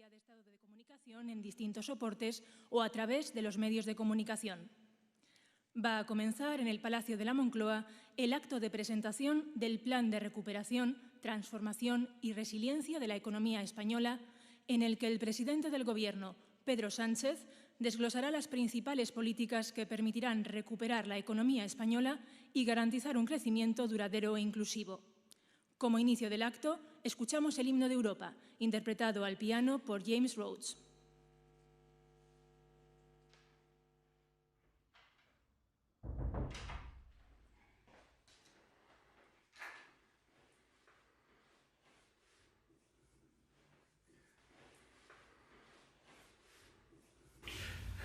de estado de comunicación en distintos soportes o a través de los medios de comunicación. Va a comenzar en el Palacio de la Moncloa el acto de presentación del Plan de Recuperación, Transformación y Resiliencia de la Economía Española, en el que el presidente del Gobierno, Pedro Sánchez, desglosará las principales políticas que permitirán recuperar la economía española y garantizar un crecimiento duradero e inclusivo. Como inicio del acto, escuchamos el himno de Europa, interpretado al piano por James Rhodes.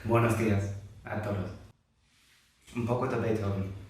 Buenos días a todos. Un poco de Beethoven.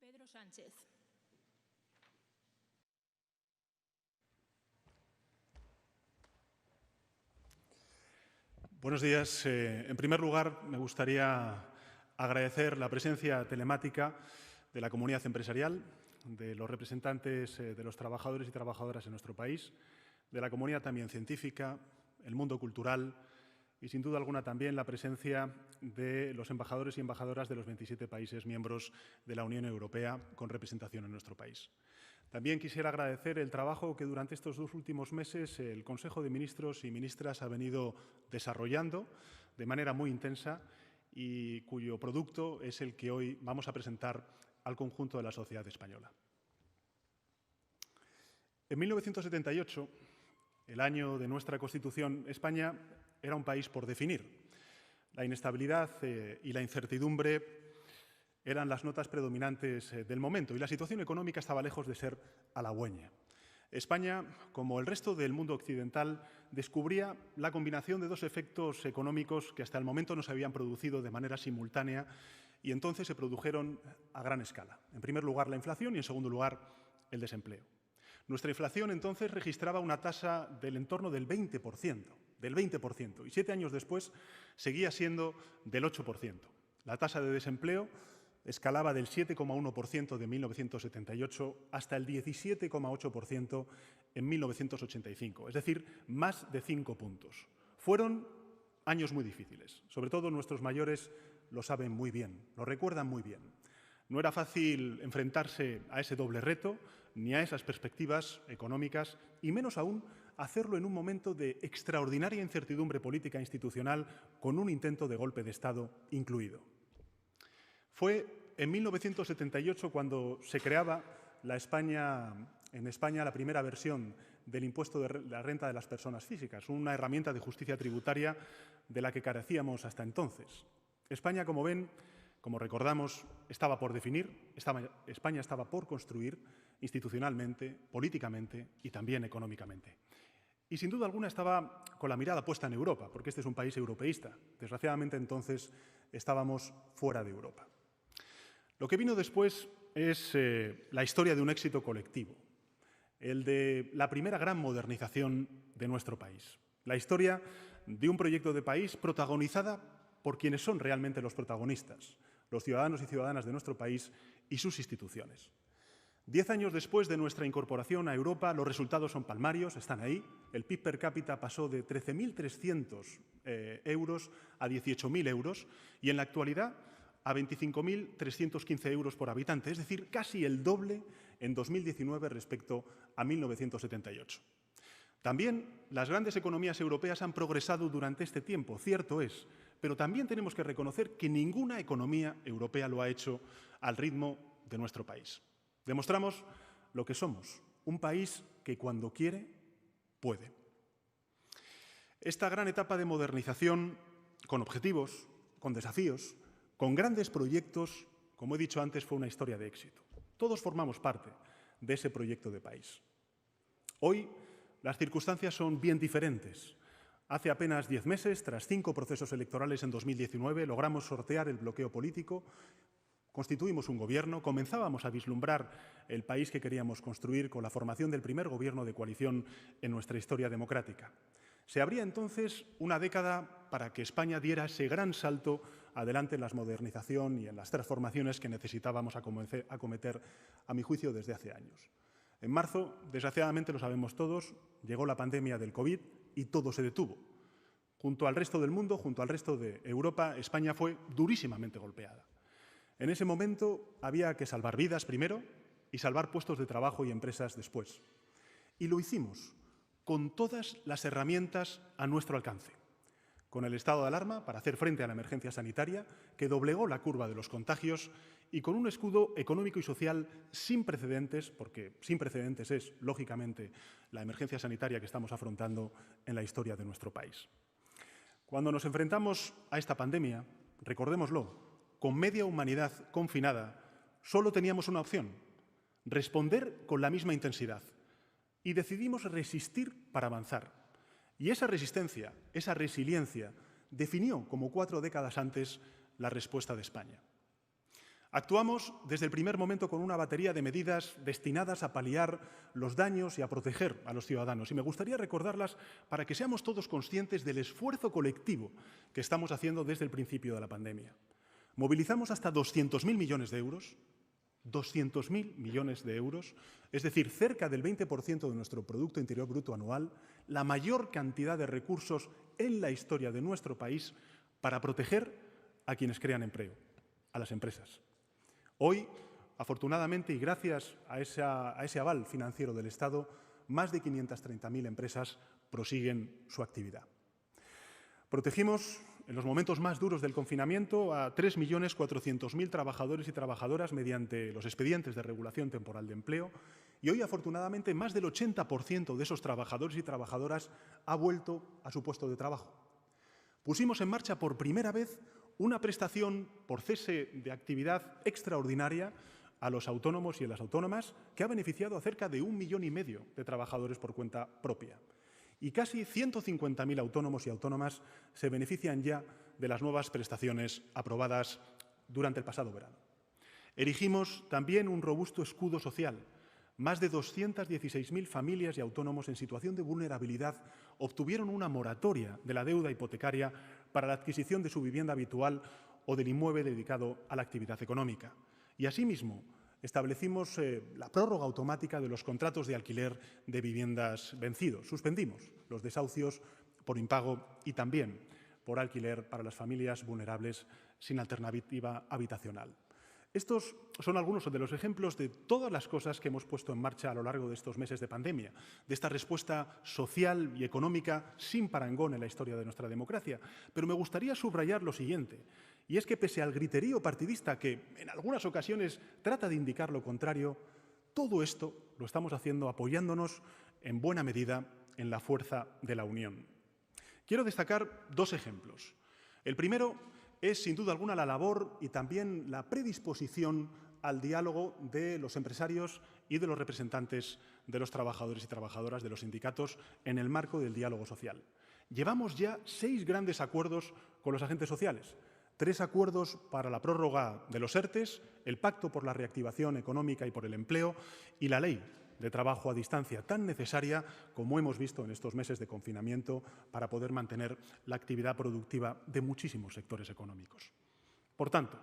Pedro Sánchez. Buenos días. En primer lugar, me gustaría agradecer la presencia telemática de la comunidad empresarial, de los representantes de los trabajadores y trabajadoras en nuestro país, de la comunidad también científica, el mundo cultural y, sin duda alguna, también la presencia de los embajadores y embajadoras de los 27 países miembros de la Unión Europea con representación en nuestro país. También quisiera agradecer el trabajo que durante estos 2 últimos meses el Consejo de Ministros y Ministras ha venido desarrollando de manera muy intensa y cuyo producto es el que hoy vamos a presentar al conjunto de la sociedad española. En 1978, el año de nuestra Constitución, España era un país por definir. La inestabilidad y la incertidumbre eran las notas predominantes del momento y la situación económica estaba lejos de ser halagüeña. España, como el resto del mundo occidental, descubría la combinación de 2 efectos económicos que hasta el momento no se habían producido de manera simultánea y entonces se produjeron a gran escala. En primer lugar, la inflación y, en segundo lugar, el desempleo. Nuestra inflación entonces registraba una tasa del entorno del 20%, y 7 años después seguía siendo del 8%. La tasa de desempleo escalaba del 7,1% de 1978 hasta el 17,8% en 1985, es decir, más de 5 puntos. Fueron años muy difíciles, sobre todo nuestros mayores lo saben muy bien, lo recuerdan muy bien. No era fácil enfrentarse a ese doble reto, ni a esas perspectivas económicas, y menos aún hacerlo en un momento de extraordinaria incertidumbre política e institucional, con un intento de golpe de Estado incluido. Fue en 1978 cuando se creaba en España la primera versión del impuesto de la renta de las personas físicas, una herramienta de justicia tributaria de la que carecíamos hasta entonces. España, como ven, como recordamos, estaba por definir, España estaba por construir institucionalmente, políticamente y también económicamente. Y sin duda alguna estaba con la mirada puesta en Europa, porque este es un país europeísta. Desgraciadamente entonces estábamos fuera de Europa. Lo que vino después es la historia de un éxito colectivo, el de la primera gran modernización de nuestro país. La historia de un proyecto de país protagonizada por quienes son realmente los protagonistas, los ciudadanos y ciudadanas de nuestro país y sus instituciones. 10 años después de nuestra incorporación a Europa, los resultados son palmarios, están ahí. El PIB per cápita pasó de 13.300 euros a 18.000 euros y en la actualidad a 25.315 euros por habitante, es decir, casi el doble en 2019 respecto a 1978. También las grandes economías europeas han progresado durante este tiempo, cierto es, pero también tenemos que reconocer que ninguna economía europea lo ha hecho al ritmo de nuestro país. Demostramos lo que somos, un país que cuando quiere, puede. Esta gran etapa de modernización, con objetivos, con desafíos, con grandes proyectos, como he dicho antes, fue una historia de éxito. Todos formamos parte de ese proyecto de país. Hoy las circunstancias son bien diferentes. Hace apenas 10 meses, tras 5 procesos electorales en 2019, logramos sortear el bloqueo político, constituimos un gobierno, comenzábamos a vislumbrar el país que queríamos construir con la formación del primer gobierno de coalición en nuestra historia democrática. Se abría entonces una década para que España diera ese gran salto adelante en la modernización y en las transformaciones que necesitábamos acometer, a mi juicio, desde hace años. En marzo, desgraciadamente lo sabemos todos, llegó la pandemia del COVID y todo se detuvo. Junto al resto del mundo, junto al resto de Europa, España fue durísimamente golpeada. En ese momento había que salvar vidas primero y salvar puestos de trabajo y empresas después. Y lo hicimos con todas las herramientas a nuestro alcance. Con el estado de alarma para hacer frente a la emergencia sanitaria, que doblegó la curva de los contagios, y con un escudo económico y social sin precedentes, porque sin precedentes es, lógicamente, la emergencia sanitaria que estamos afrontando en la historia de nuestro país. Cuando nos enfrentamos a esta pandemia, recordémoslo, con media humanidad confinada, solo teníamos una opción: responder con la misma intensidad. Y decidimos resistir para avanzar. Y esa resistencia, esa resiliencia, definió, como 4 décadas antes, la respuesta de España. Actuamos desde el primer momento con una batería de medidas destinadas a paliar los daños y a proteger a los ciudadanos. Y me gustaría recordarlas para que seamos todos conscientes del esfuerzo colectivo que estamos haciendo desde el principio de la pandemia. Movilizamos hasta 200.000 millones de euros, 200.000 millones de euros, es decir, cerca del 20% de nuestro Producto Interior Bruto anual, la mayor cantidad de recursos en la historia de nuestro país para proteger a quienes crean empleo, a las empresas. Hoy, afortunadamente y gracias a ese aval financiero del Estado, más de 530.000 empresas prosiguen su actividad. Protegimos en los momentos más duros del confinamiento a 3.400.000 trabajadores y trabajadoras mediante los expedientes de regulación temporal de empleo y hoy, afortunadamente, más del 80% de esos trabajadores y trabajadoras ha vuelto a su puesto de trabajo. Pusimos en marcha por primera vez una prestación por cese de actividad extraordinaria a los autónomos y a las autónomas que ha beneficiado a cerca de 1,5 millones de trabajadores por cuenta propia. Y casi 150.000 autónomos y autónomas se benefician ya de las nuevas prestaciones aprobadas durante el pasado verano. Erigimos también un robusto escudo social. Más de 216.000 familias y autónomos en situación de vulnerabilidad obtuvieron una moratoria de la deuda hipotecaria para la adquisición de su vivienda habitual o del inmueble dedicado a la actividad económica. Y asimismo, establecimos la prórroga automática de los contratos de alquiler de viviendas vencidos. Suspendimos los desahucios por impago y también por alquiler para las familias vulnerables sin alternativa habitacional. Estos son algunos de los ejemplos de todas las cosas que hemos puesto en marcha a lo largo de estos meses de pandemia, de esta respuesta social y económica sin parangón en la historia de nuestra democracia. Pero me gustaría subrayar lo siguiente, y es que pese al griterío partidista que en algunas ocasiones trata de indicar lo contrario, todo esto lo estamos haciendo apoyándonos en buena medida en la fuerza de la unión. Quiero destacar dos ejemplos. El primero es, sin duda alguna, la labor y también la predisposición al diálogo de los empresarios y de los representantes de los trabajadores y trabajadoras de los sindicatos en el marco del diálogo social. Llevamos ya 6 grandes acuerdos con los agentes sociales, 3 acuerdos para la prórroga de los ERTEs, el Pacto por la Reactivación Económica y por el Empleo y la Ley de trabajo a distancia, tan necesaria como hemos visto en estos meses de confinamiento para poder mantener la actividad productiva de muchísimos sectores económicos. Por tanto,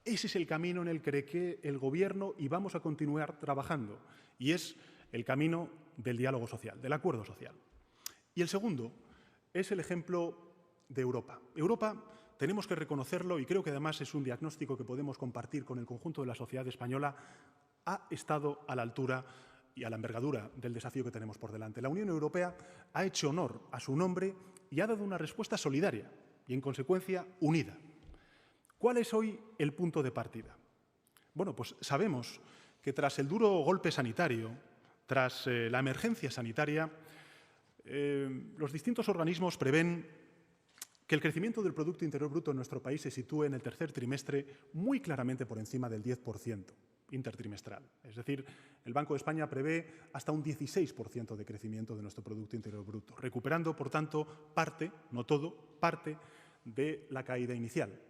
ese es el camino en el que el Gobierno y vamos a continuar trabajando, y es el camino del diálogo social, del acuerdo social. Y el segundo es el ejemplo de Europa. Europa, tenemos que reconocerlo, y creo que además es un diagnóstico que podemos compartir con el conjunto de la sociedad española, ha estado a la altura y a la envergadura del desafío que tenemos por delante. La Unión Europea ha hecho honor a su nombre y ha dado una respuesta solidaria y, en consecuencia, unida. ¿Cuál es hoy el punto de partida? Bueno, pues sabemos que tras el duro golpe sanitario, tras la emergencia sanitaria, los distintos organismos prevén que el crecimiento del Producto Interior Bruto en nuestro país se sitúe en el tercer trimestre muy claramente por encima del 10% intertrimestral. Es decir, el Banco de España prevé hasta un 16% de crecimiento de nuestro Producto Interior Bruto, recuperando, por tanto, parte, no todo, parte de la caída inicial.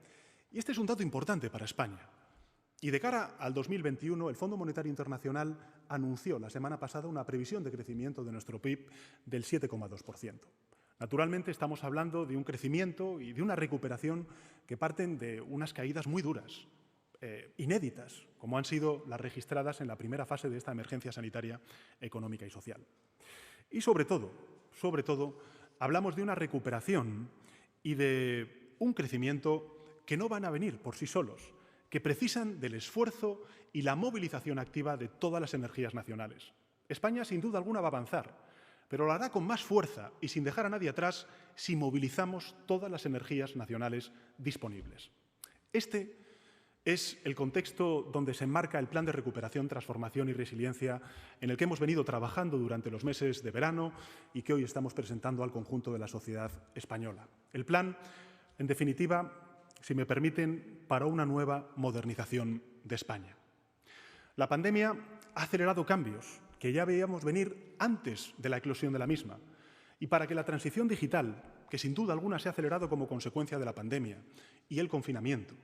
Y este es un dato importante para España. Y de cara al 2021, el Fondo Monetario Internacional anunció la semana pasada una previsión de crecimiento de nuestro PIB del 7,2%. Naturalmente, estamos hablando de un crecimiento y de una recuperación que parten de unas caídas muy duras, inéditas, como han sido las registradas en la primera fase de esta emergencia sanitaria, económica y social. Y sobre todo, hablamos de una recuperación y de un crecimiento que no van a venir por sí solos, que precisan del esfuerzo y la movilización activa de todas las energías nacionales. España, sin duda alguna, va a avanzar, pero lo hará con más fuerza y sin dejar a nadie atrás si movilizamos todas las energías nacionales disponibles. Este es el contexto donde se enmarca el Plan de Recuperación, Transformación y Resiliencia en el que hemos venido trabajando durante los meses de verano y que hoy estamos presentando al conjunto de la sociedad española. El plan, en definitiva, si me permiten, para una nueva modernización de España. La pandemia ha acelerado cambios que ya veíamos venir antes de la eclosión de la misma, y para que la transición digital, que sin duda alguna se ha acelerado como consecuencia de la pandemia y el confinamiento,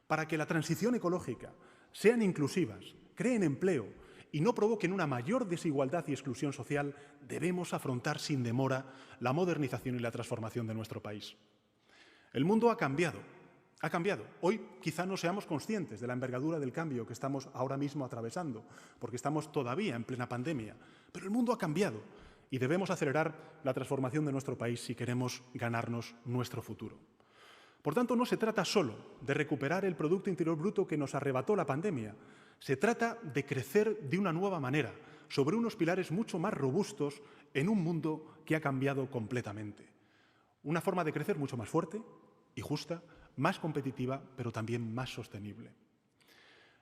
para que la transición ecológica sean inclusivas, creen empleo y no provoquen una mayor desigualdad y exclusión social, debemos afrontar sin demora la modernización y la transformación de nuestro país. El mundo ha cambiado. Hoy quizá no seamos conscientes de la envergadura del cambio que estamos ahora mismo atravesando, porque estamos todavía en plena pandemia, pero el mundo ha cambiado y debemos acelerar la transformación de nuestro país si queremos ganarnos nuestro futuro. Por tanto, no se trata solo de recuperar el Producto Interior Bruto que nos arrebató la pandemia. Se trata de crecer de una nueva manera, sobre unos pilares mucho más robustos en un mundo que ha cambiado completamente. Una forma de crecer mucho más fuerte y justa, más competitiva, pero también más sostenible.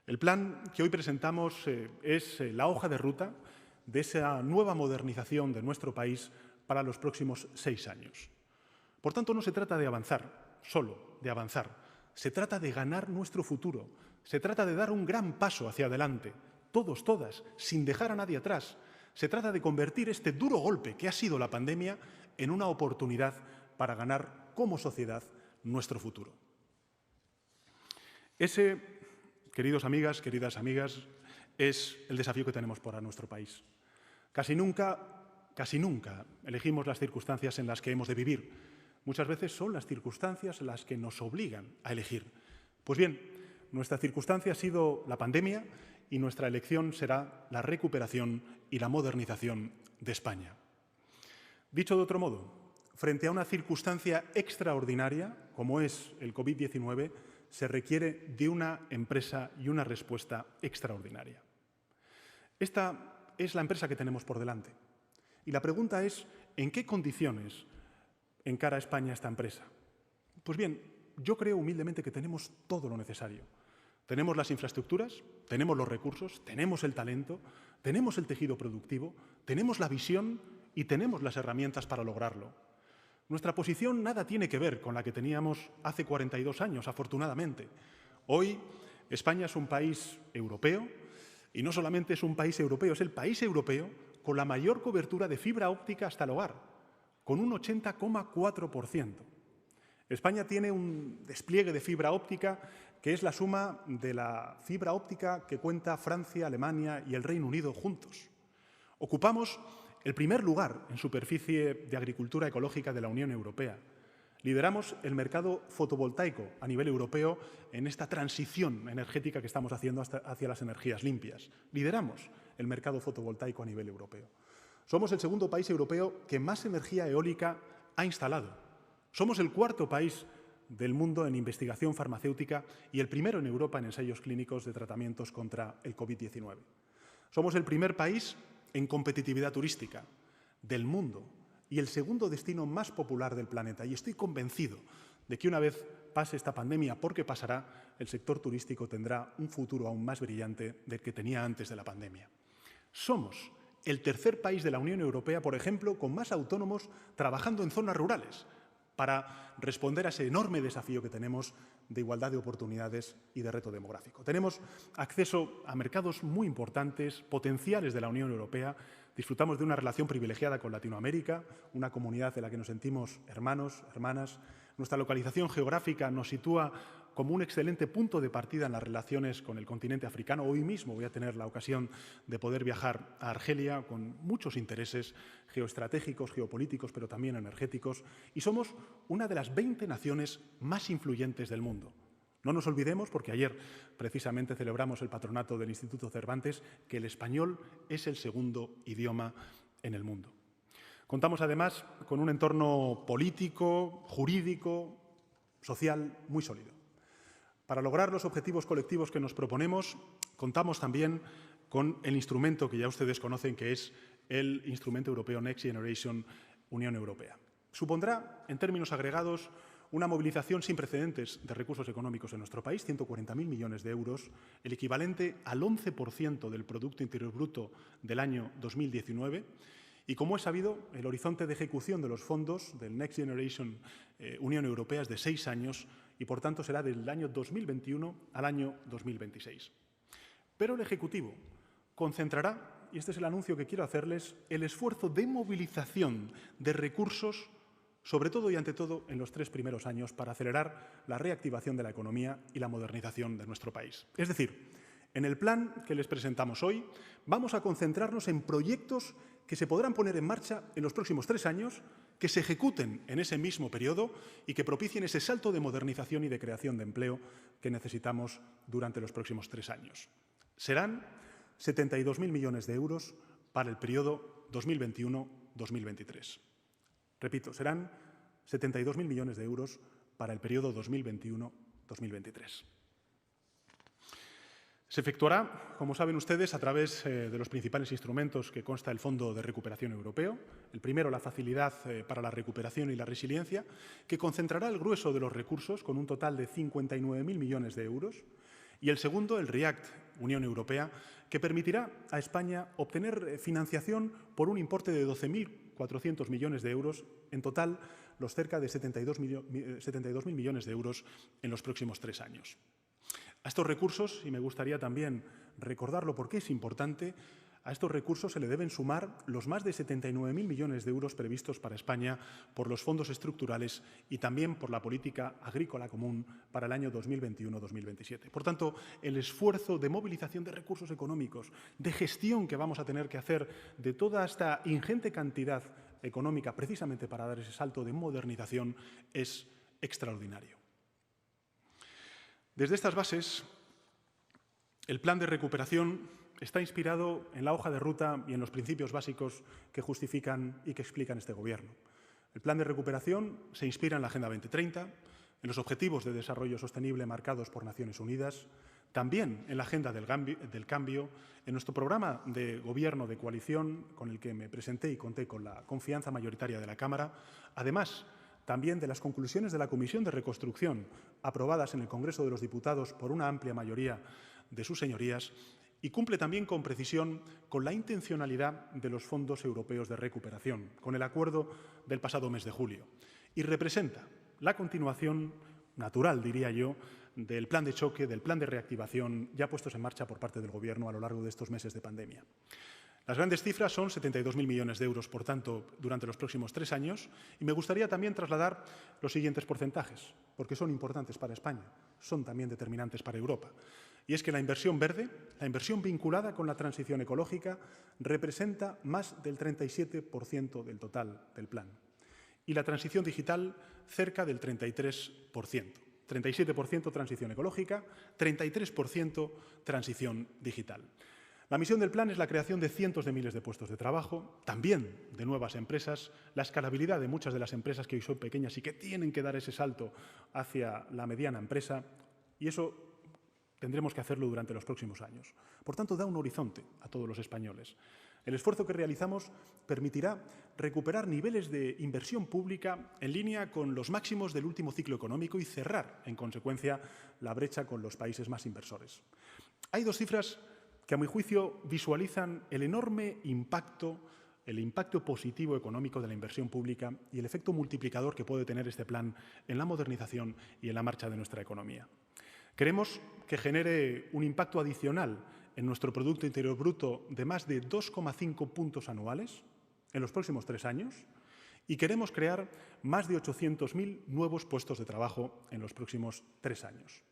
El plan que hoy presentamos es la hoja de ruta de esa nueva modernización de nuestro país para los próximos 6 años. Por tanto, no se trata de avanzar, solo de avanzar. Se trata de ganar nuestro futuro. Se trata de dar un gran paso hacia adelante, todos, todas, sin dejar a nadie atrás. Se trata de convertir este duro golpe que ha sido la pandemia en una oportunidad para ganar como sociedad nuestro futuro. Ese, queridos amigas, queridas amigas, es el desafío que tenemos para nuestro país. Casi nunca elegimos las circunstancias en las que hemos de vivir. Muchas veces son las circunstancias las que nos obligan a elegir. Pues bien, nuestra circunstancia ha sido la pandemia y nuestra elección será la recuperación y la modernización de España. Dicho de otro modo, frente a una circunstancia extraordinaria, como es el COVID-19, se requiere de una empresa y una respuesta extraordinaria. Esta es la empresa que tenemos por delante. Y la pregunta es, ¿en qué condiciones encara España esta empresa? Pues bien, yo creo humildemente que tenemos todo lo necesario. Tenemos las infraestructuras, tenemos los recursos, tenemos el talento, tenemos el tejido productivo, tenemos la visión y tenemos las herramientas para lograrlo. Nuestra posición nada tiene que ver con la que teníamos hace 42 años, afortunadamente. Hoy, España es un país europeo y no solamente es un país europeo, es el país europeo con la mayor cobertura de fibra óptica hasta el hogar, con un 80,4%. España tiene un despliegue de fibra óptica que es la suma de la fibra óptica que cuenta Francia, Alemania y el Reino Unido juntos. Ocupamos el primer lugar en superficie de agricultura ecológica de la Unión Europea. Lideramos el mercado fotovoltaico a nivel europeo en esta transición energética que estamos haciendo hacia las energías limpias. Lideramos el mercado fotovoltaico a nivel europeo. Somos el segundo país europeo que más energía eólica ha instalado. Somos el cuarto país del mundo en investigación farmacéutica y el primero en Europa en ensayos clínicos de tratamientos contra el COVID-19. Somos el primer país en competitividad turística del mundo y el segundo destino más popular del planeta. Y estoy convencido de que una vez pase esta pandemia, porque pasará, el sector turístico tendrá un futuro aún más brillante del que tenía antes de la pandemia. Somos el tercer país de la Unión Europea, por ejemplo, con más autónomos trabajando en zonas rurales, para responder a ese enorme desafío que tenemos de igualdad de oportunidades y de reto demográfico. Tenemos acceso a mercados muy importantes, potenciales de la Unión Europea. Disfrutamos de una relación privilegiada con Latinoamérica, una comunidad de la que nos sentimos hermanos, hermanas. Nuestra localización geográfica nos sitúa como un excelente punto de partida en las relaciones con el continente africano. Hoy mismo voy a tener la ocasión de poder viajar a Argelia con muchos intereses geoestratégicos, geopolíticos, pero también energéticos. Y somos una de las 20 naciones más influyentes del mundo. No nos olvidemos, porque ayer precisamente celebramos el patronato del Instituto Cervantes, que el español es el segundo idioma en el mundo. Contamos además con un entorno político, jurídico, social muy sólido. Para lograr los objetivos colectivos que nos proponemos, contamos también con el instrumento que ya ustedes conocen, que es el Instrumento Europeo Next Generation Unión Europea. Supondrá, en términos agregados, una movilización sin precedentes de recursos económicos en nuestro país, 140.000 millones de euros, el equivalente al 11% del Producto Interior Bruto del año 2019. Y como es sabido, el horizonte de ejecución de los fondos del Next Generation Unión Europea es de 6 años y, por tanto, será del año 2021 al año 2026. Pero el Ejecutivo concentrará, y este es el anuncio que quiero hacerles, el esfuerzo de movilización de recursos, sobre todo y ante todo en los 3 primeros años, para acelerar la reactivación de la economía y la modernización de nuestro país. Es decir, en el plan que les presentamos hoy, vamos a concentrarnos en proyectos que se podrán poner en marcha en los próximos 3 años, que se ejecuten en ese mismo periodo y que propicien ese salto de modernización y de creación de empleo que necesitamos durante los próximos 3 años. Serán 72.000 millones de euros para el periodo 2021-2023. Repito, serán 72.000 millones de euros para el periodo 2021-2023. Se efectuará, como saben ustedes, a través de los principales instrumentos que consta el Fondo de Recuperación Europeo. El primero, la Facilidad para la Recuperación y la Resiliencia, que concentrará el grueso de los recursos con un total de 59.000 millones de euros. Y el segundo, el REACT Unión Europea, que permitirá a España obtener financiación por un importe de 12.400 millones de euros, en total los cerca de 72.000 millones de euros en los próximos 3 años. A estos recursos, y me gustaría también recordarlo porque es importante, a estos recursos se le deben sumar los más de 79.000 millones de euros previstos para España por los fondos estructurales y también por la política agrícola común para el año 2021-2027. Por tanto, el esfuerzo de movilización de recursos económicos, de gestión que vamos a tener que hacer de toda esta ingente cantidad económica precisamente para dar ese salto de modernización es extraordinario. Desde estas bases, el plan de recuperación está inspirado en la hoja de ruta y en los principios básicos que justifican y que explican este Gobierno. El plan de recuperación se inspira en la Agenda 2030, en los Objetivos de Desarrollo Sostenible marcados por Naciones Unidas, también en la Agenda del Cambio, en nuestro programa de Gobierno de coalición, con el que me presenté y conté con la confianza mayoritaria de la Cámara, además también de las conclusiones de la Comisión de Reconstrucción, aprobadas en el Congreso de los Diputados por una amplia mayoría de sus señorías, y cumple también con precisión con la intencionalidad de los fondos europeos de recuperación, con el acuerdo del pasado mes de julio, y representa la continuación natural, diría yo, del plan de choque, del plan de reactivación ya puestos en marcha por parte del Gobierno a lo largo de estos meses de pandemia. Las grandes cifras son 72.000 millones de euros, por tanto, durante los próximos 3 años, y me gustaría también trasladar los siguientes porcentajes, porque son importantes para España, son también determinantes para Europa. Y es que la inversión verde, la inversión vinculada con la transición ecológica, representa más del 37% del total del plan. Y la transición digital, cerca del 33%. 37% transición ecológica, 33% transición digital. La misión del plan es la creación de cientos de miles de puestos de trabajo, también de nuevas empresas, la escalabilidad de muchas de las empresas que hoy son pequeñas y que tienen que dar ese salto hacia la mediana empresa, y eso tendremos que hacerlo durante los próximos años. Por tanto, da un horizonte a todos los españoles. El esfuerzo que realizamos permitirá recuperar niveles de inversión pública en línea con los máximos del último ciclo económico y cerrar, en consecuencia, la brecha con los países más inversores. Hay 2 cifras que, a mi juicio, visualizan el enorme impacto, el impacto positivo económico de la inversión pública y el efecto multiplicador que puede tener este plan en la modernización y en la marcha de nuestra economía. Queremos que genere un impacto adicional en nuestro Producto Interior Bruto de más de 2,5 puntos anuales en los próximos 3 años y queremos crear más de 800.000 nuevos puestos de trabajo en los próximos 3 años.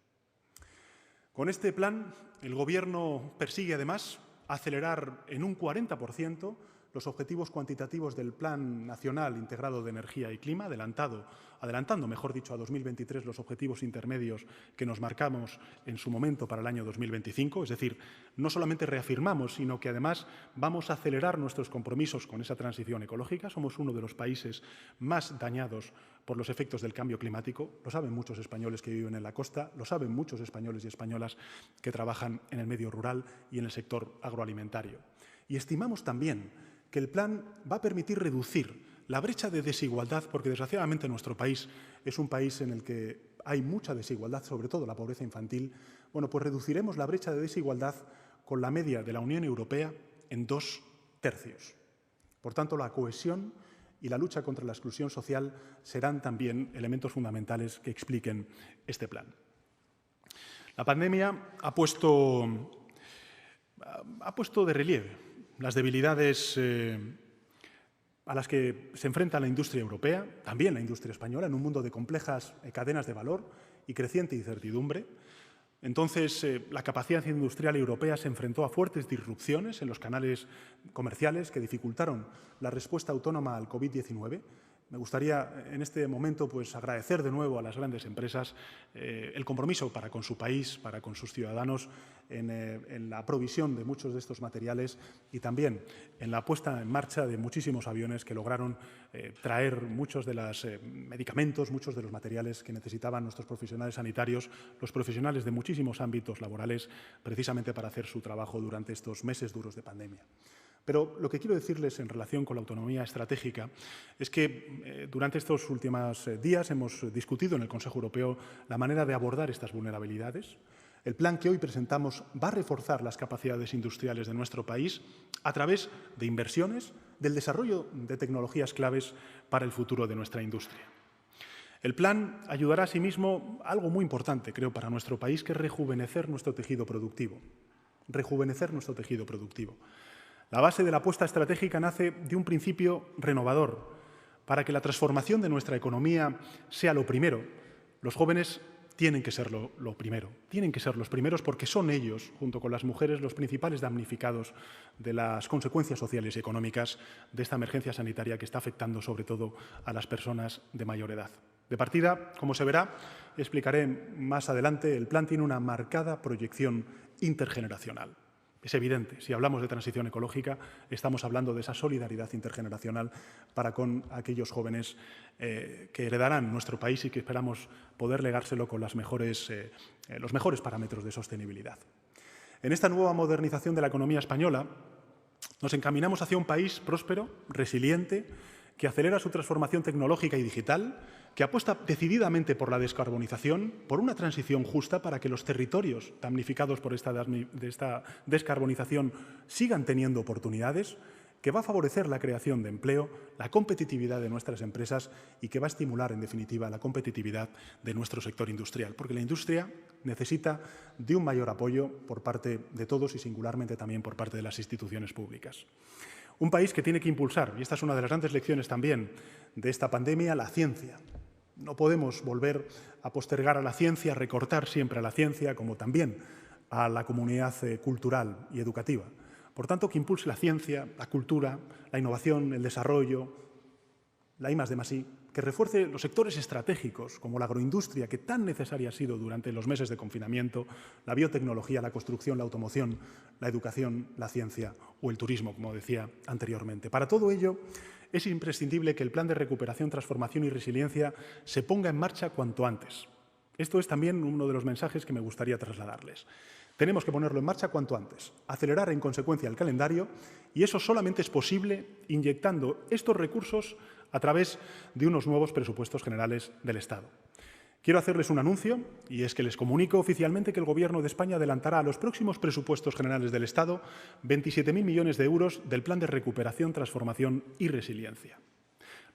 Con este plan, el Gobierno persigue, además, acelerar en un 40% los objetivos cuantitativos del Plan Nacional Integrado de Energía y Clima, adelantando, mejor dicho, a 2023 los objetivos intermedios que nos marcamos en su momento para el año 2025. Es decir, no solamente reafirmamos, sino que además vamos a acelerar nuestros compromisos con esa transición ecológica. Somos uno de los países más dañados por los efectos del cambio climático. Lo saben muchos españoles que viven en la costa, lo saben muchos españoles y españolas que trabajan en el medio rural y en el sector agroalimentario. Y estimamos también que el plan va a permitir reducir la brecha de desigualdad, porque desgraciadamente nuestro país es un país en el que hay mucha desigualdad, sobre todo la pobreza infantil. Bueno, pues reduciremos la brecha de desigualdad con la media de la Unión Europea en 2/3. Por tanto, la cohesión y la lucha contra la exclusión social serán también elementos fundamentales que expliquen este plan. La pandemia ha puesto de relieve las debilidades a las que se enfrenta la industria europea, también la industria española, en un mundo de complejas cadenas de valor y creciente incertidumbre. Entonces, la capacidad industrial europea se enfrentó a fuertes disrupciones en los canales comerciales que dificultaron la respuesta autónoma al COVID-19. Me gustaría en este momento agradecer de nuevo a las grandes empresas el compromiso para con su país, para con sus ciudadanos, en la provisión de muchos de estos materiales y también en la puesta en marcha de muchísimos aviones que lograron traer muchos de los medicamentos, muchos de los materiales que necesitaban nuestros profesionales sanitarios, los profesionales de muchísimos ámbitos laborales, precisamente para hacer su trabajo durante estos meses duros de pandemia. Pero lo que quiero decirles en relación con la autonomía estratégica es que durante estos últimos días hemos discutido en el Consejo Europeo la manera de abordar estas vulnerabilidades. El plan que hoy presentamos va a reforzar las capacidades industriales de nuestro país a través de inversiones, del desarrollo de tecnologías claves para el futuro de nuestra industria. El plan ayudará asimismo a algo muy importante, creo, para nuestro país, que es rejuvenecer nuestro tejido productivo. Rejuvenecer nuestro tejido productivo. La base de la apuesta estratégica nace de un principio renovador. Para que la transformación de nuestra economía sea lo primero, los jóvenes tienen que ser lo primero. Tienen que ser los primeros porque son ellos, junto con las mujeres, los principales damnificados de las consecuencias sociales y económicas de esta emergencia sanitaria que está afectando sobre todo a las personas de mayor edad. De partida, como se verá, explicaré más adelante, el plan tiene una marcada proyección intergeneracional. Es evidente, si hablamos de transición ecológica, estamos hablando de esa solidaridad intergeneracional para con aquellos jóvenes que heredarán nuestro país y que esperamos poder legárselo con los mejores parámetros de sostenibilidad. En esta nueva modernización de la economía española, nos encaminamos hacia un país próspero, resiliente, que acelera su transformación tecnológica y digital, que apuesta decididamente por la descarbonización, por una transición justa para que los territorios damnificados por esta descarbonización sigan teniendo oportunidades, que va a favorecer la creación de empleo, la competitividad de nuestras empresas y que va a estimular, en definitiva, la competitividad de nuestro sector industrial, porque la industria necesita de un mayor apoyo por parte de todos y singularmente también por parte de las instituciones públicas. Un país que tiene que impulsar, y esta es una de las grandes lecciones también de esta pandemia, la ciencia. No podemos volver a postergar a la ciencia, a recortar siempre a la ciencia, como también a la comunidad cultural y educativa. Por tanto, que impulse la ciencia, la cultura, la innovación, el desarrollo, la I+D+I, que refuerce los sectores estratégicos como la agroindustria, que tan necesaria ha sido durante los meses de confinamiento, la biotecnología, la construcción, la automoción, la educación, la ciencia o el turismo, como decía anteriormente. Para todo ello, es imprescindible que el plan de recuperación, transformación y resiliencia se ponga en marcha cuanto antes. Esto es también uno de los mensajes que me gustaría trasladarles. Tenemos que ponerlo en marcha cuanto antes, acelerar en consecuencia el calendario y eso solamente es posible inyectando estos recursos a través de unos nuevos presupuestos generales del Estado. Quiero hacerles un anuncio y es que les comunico oficialmente que el Gobierno de España adelantará a los próximos presupuestos generales del Estado 27.000 millones de euros del Plan de Recuperación, Transformación y Resiliencia.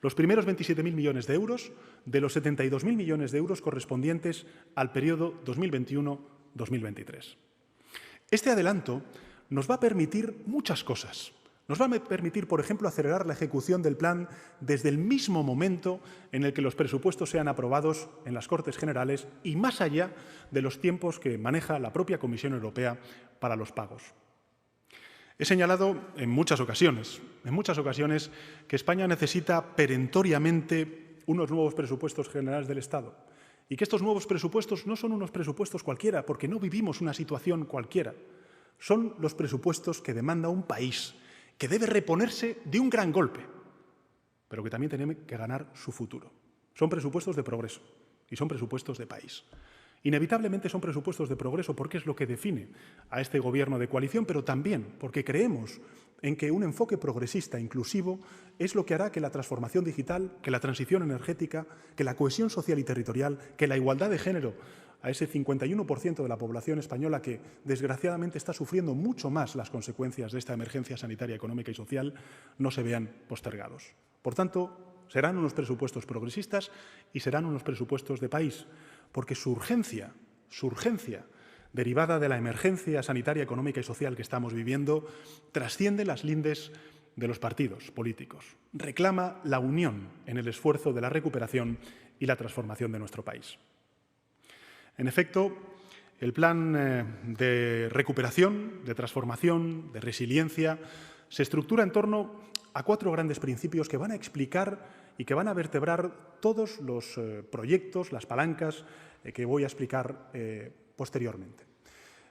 Los primeros 27.000 millones de euros de los 72.000 millones de euros correspondientes al periodo 2021-2023. Este adelanto nos va a permitir muchas cosas. Nos va a permitir, por ejemplo, acelerar la ejecución del plan desde el mismo momento en el que los presupuestos sean aprobados en las Cortes Generales y más allá de los tiempos que maneja la propia Comisión Europea para los pagos. He señalado en muchas ocasiones que España necesita perentoriamente unos nuevos presupuestos generales del Estado y que estos nuevos presupuestos no son unos presupuestos cualquiera, porque no vivimos una situación cualquiera. Son los presupuestos que demanda un país que debe reponerse de un gran golpe, pero que también tiene que ganar su futuro. Son presupuestos de progreso y son presupuestos de país. Inevitablemente son presupuestos de progreso porque es lo que define a este Gobierno de coalición, pero también porque creemos en que un enfoque progresista inclusivo es lo que hará que la transformación digital, que la transición energética, que la cohesión social y territorial, que la igualdad de género a ese 51% de la población española que, desgraciadamente, está sufriendo mucho más las consecuencias de esta emergencia sanitaria, económica y social, no se vean postergados. Por tanto, serán unos presupuestos progresistas y serán unos presupuestos de país, porque su urgencia, derivada de la emergencia sanitaria, económica y social que estamos viviendo, trasciende las lindes de los partidos políticos. Reclama la unión en el esfuerzo de la recuperación y la transformación de nuestro país. En efecto, el plan de recuperación, de transformación, de resiliencia, se estructura en torno a 4 grandes principios que van a explicar y que van a vertebrar todos los proyectos, las palancas que voy a explicar posteriormente.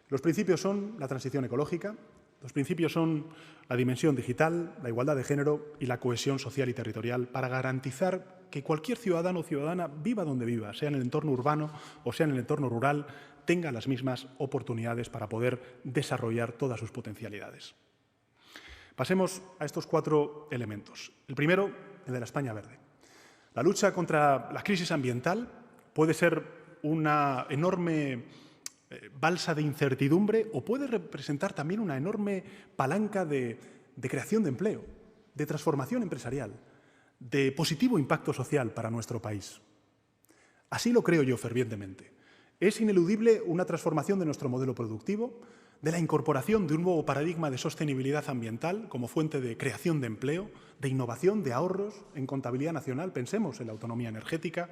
Los principios son la transición ecológica, los principios son la dimensión digital, la igualdad de género y la cohesión social y territorial para garantizar que cualquier ciudadano o ciudadana, viva donde viva, sea en el entorno urbano o sea en el entorno rural, tenga las mismas oportunidades para poder desarrollar todas sus potencialidades. Pasemos a estos 4 elementos. El primero, el de la España verde. La lucha contra la crisis ambiental puede ser una enorme balsa de incertidumbre o puede representar también una enorme palanca de creación de empleo, de transformación empresarial, de positivo impacto social para nuestro país. Así lo creo yo fervientemente. Es ineludible una transformación de nuestro modelo productivo, de la incorporación de un nuevo paradigma de sostenibilidad ambiental como fuente de creación de empleo, de innovación, de ahorros en contabilidad nacional. Pensemos en la autonomía energética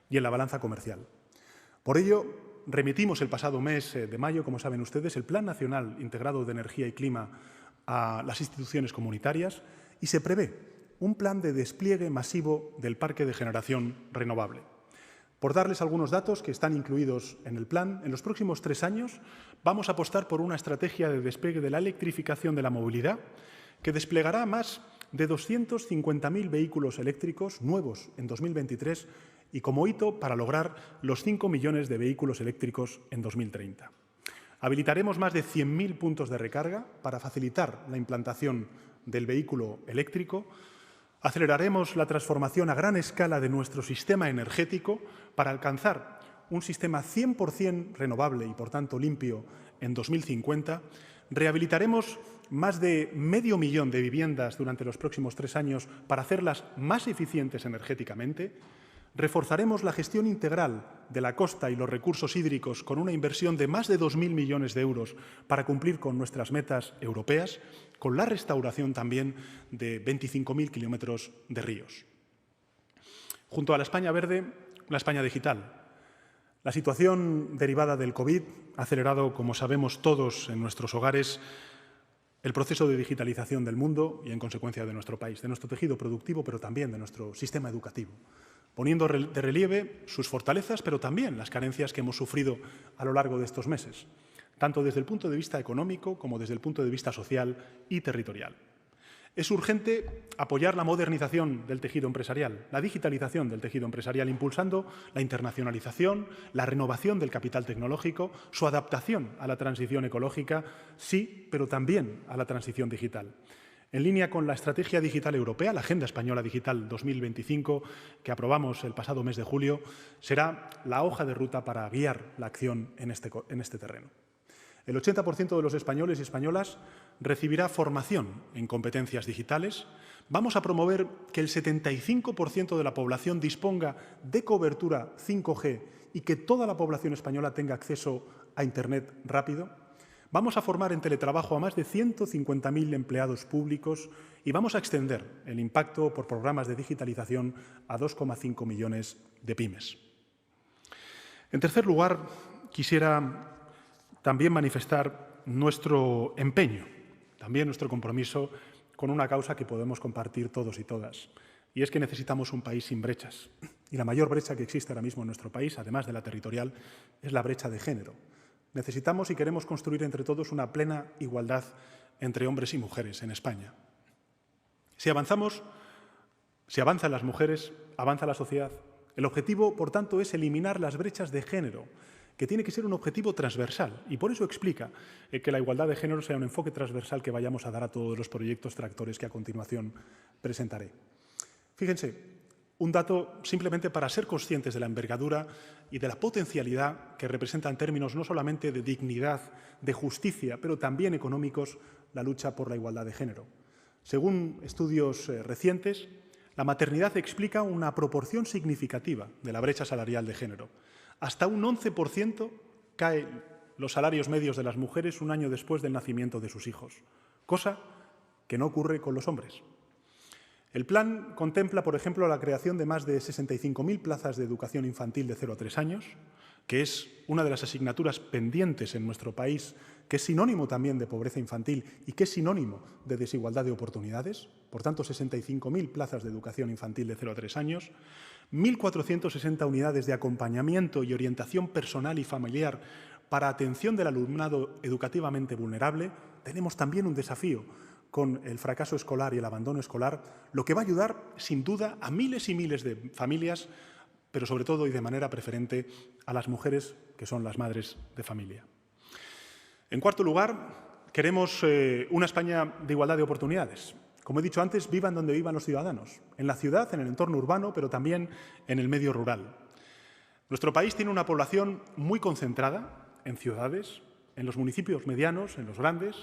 y en la balanza comercial. Por ello, remitimos el pasado mes de mayo, como saben ustedes, el Plan Nacional Integrado de Energía y Clima a las instituciones comunitarias y se prevé un plan de despliegue masivo del parque de generación renovable. Por darles algunos datos que están incluidos en el plan, en los próximos 3 años vamos a apostar por una estrategia de despliegue de la electrificación de la movilidad que desplegará más de 250.000 vehículos eléctricos nuevos en 2023 y como hito para lograr los 5 millones de vehículos eléctricos en 2030. Habilitaremos más de 100.000 puntos de recarga para facilitar la implantación del vehículo eléctrico. Aceleraremos la transformación a gran escala de nuestro sistema energético para alcanzar un sistema 100% renovable y, por tanto, limpio en 2050. Rehabilitaremos más de 500.000 de viviendas durante los próximos 3 años para hacerlas más eficientes energéticamente. Reforzaremos la gestión integral de la costa y los recursos hídricos con una inversión de más de 2.000 millones de euros para cumplir con nuestras metas europeas, con la restauración también de 25.000 kilómetros de ríos. Junto a la España verde, la España digital. La situación derivada del COVID ha acelerado, como sabemos todos en nuestros hogares, el proceso de digitalización del mundo y, en consecuencia, de nuestro país, de nuestro tejido productivo, pero también de nuestro sistema educativo, poniendo de relieve sus fortalezas, pero también las carencias que hemos sufrido a lo largo de estos meses, tanto desde el punto de vista económico como desde el punto de vista social y territorial. Es urgente apoyar la modernización del tejido empresarial, la digitalización del tejido empresarial, impulsando la internacionalización, la renovación del capital tecnológico, su adaptación a la transición ecológica, sí, pero también a la transición digital. En línea con la Estrategia Digital Europea, la Agenda Española Digital 2025, que aprobamos el pasado mes de julio, será la hoja de ruta para guiar la acción en este terreno. El 80% de los españoles y españolas recibirá formación en competencias digitales. Vamos a promover que el 75% de la población disponga de cobertura 5G y que toda la población española tenga acceso a Internet rápido. Vamos a formar en teletrabajo a más de 150.000 empleados públicos y vamos a extender el impacto por programas de digitalización a 2,5 millones de pymes. En tercer lugar, quisiera también manifestar nuestro empeño, también nuestro compromiso con una causa que podemos compartir todos y todas, y es que necesitamos un país sin brechas. Y la mayor brecha que existe ahora mismo en nuestro país, además de la territorial, es la brecha de género. Necesitamos y queremos construir entre todos una plena igualdad entre hombres y mujeres en España. Si avanzan las mujeres, avanza la sociedad. El objetivo, por tanto, es eliminar las brechas de género, que tiene que ser un objetivo transversal y por eso explica que la igualdad de género sea un enfoque transversal que vayamos a dar a todos los proyectos tractores que a continuación presentaré. Fíjense, un dato simplemente para ser conscientes de la envergadura y de la potencialidad que representa en términos no solamente de dignidad, de justicia, pero también económicos, la lucha por la igualdad de género. Según estudios recientes, la maternidad explica una proporción significativa de la brecha salarial de género. Hasta un 11% caen los salarios medios de las mujeres un año después del nacimiento de sus hijos, cosa que no ocurre con los hombres. El plan contempla, por ejemplo, la creación de más de 65.000 plazas de educación infantil de 0 a 3 años, que es una de las asignaturas pendientes en nuestro país, que es sinónimo también de pobreza infantil y que es sinónimo de desigualdad de oportunidades. Por tanto, 65.000 plazas de educación infantil de 0 a 3 años, 1.460 unidades de acompañamiento y orientación personal y familiar para atención del alumnado educativamente vulnerable. Tenemos también un desafío con el fracaso escolar y el abandono escolar, lo que va a ayudar, sin duda, a miles y miles de familias, pero sobre todo y de manera preferente a las mujeres que son las madres de familia. En cuarto lugar, queremos una España de igualdad de oportunidades. Como he dicho antes, vivan donde vivan los ciudadanos, en la ciudad, en el entorno urbano, pero también en el medio rural. Nuestro país tiene una población muy concentrada en ciudades, en los municipios medianos, en los grandes.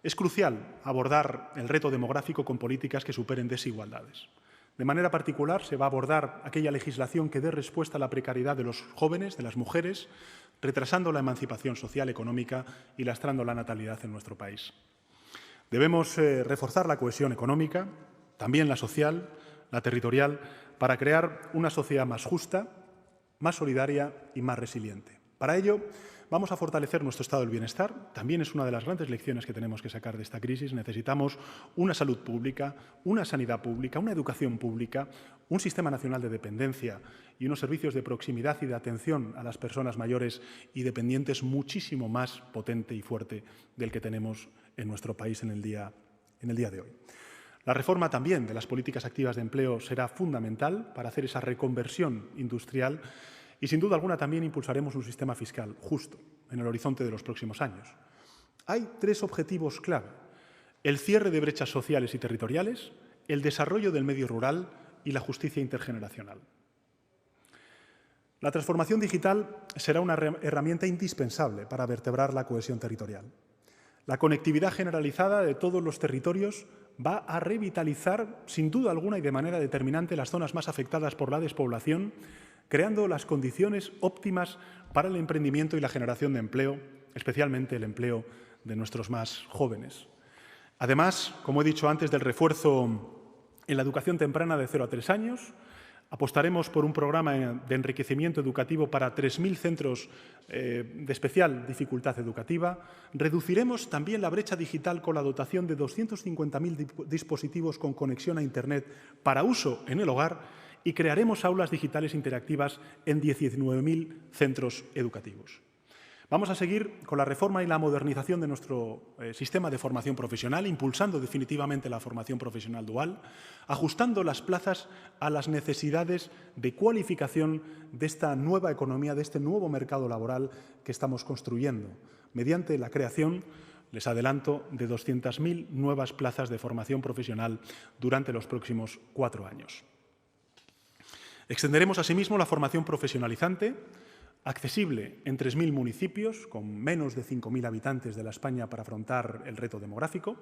Es crucial abordar el reto demográfico con políticas que superen desigualdades. De manera particular, se va a abordar aquella legislación que dé respuesta a la precariedad de los jóvenes, de las mujeres, retrasando la emancipación social, económica y lastrando la natalidad en nuestro país. Debemos reforzar la cohesión económica, también la social, la territorial, para crear una sociedad más justa, más solidaria y más resiliente. Para ello, vamos a fortalecer nuestro estado del bienestar. También es una de las grandes lecciones que tenemos que sacar de esta crisis. Necesitamos una salud pública, una sanidad pública, una educación pública, un sistema nacional de dependencia y unos servicios de proximidad y de atención a las personas mayores y dependientes muchísimo más potente y fuerte del que tenemos en nuestro país en el día de hoy. La reforma también de las políticas activas de empleo será fundamental para hacer esa reconversión industrial y, sin duda alguna, también impulsaremos un sistema fiscal justo en el horizonte de los próximos años. Hay 3 objetivos clave: el cierre de brechas sociales y territoriales, el desarrollo del medio rural y la justicia intergeneracional. La transformación digital será una herramienta indispensable para vertebrar la cohesión territorial. La conectividad generalizada de todos los territorios va a revitalizar, sin duda alguna y de manera determinante, las zonas más afectadas por la despoblación, creando las condiciones óptimas para el emprendimiento y la generación de empleo, especialmente el empleo de nuestros más jóvenes. Además, como he dicho antes, del refuerzo en la educación temprana de 0 a 3 años, apostaremos por un programa de enriquecimiento educativo para 3.000 centros de especial dificultad educativa. Reduciremos también la brecha digital con la dotación de 250.000 dispositivos con conexión a Internet para uso en el hogar y crearemos aulas digitales interactivas en 19.000 centros educativos. Vamos a seguir con la reforma y la modernización de nuestro sistema de formación profesional, impulsando definitivamente la formación profesional dual, ajustando las plazas a las necesidades de cualificación de esta nueva economía, de este nuevo mercado laboral que estamos construyendo, mediante la creación, les adelanto, de 200.000 nuevas plazas de formación profesional durante los próximos 4 años. Extenderemos asimismo la formación profesionalizante, accesible en 3.000 municipios, con menos de 5.000 habitantes de la España para afrontar el reto demográfico.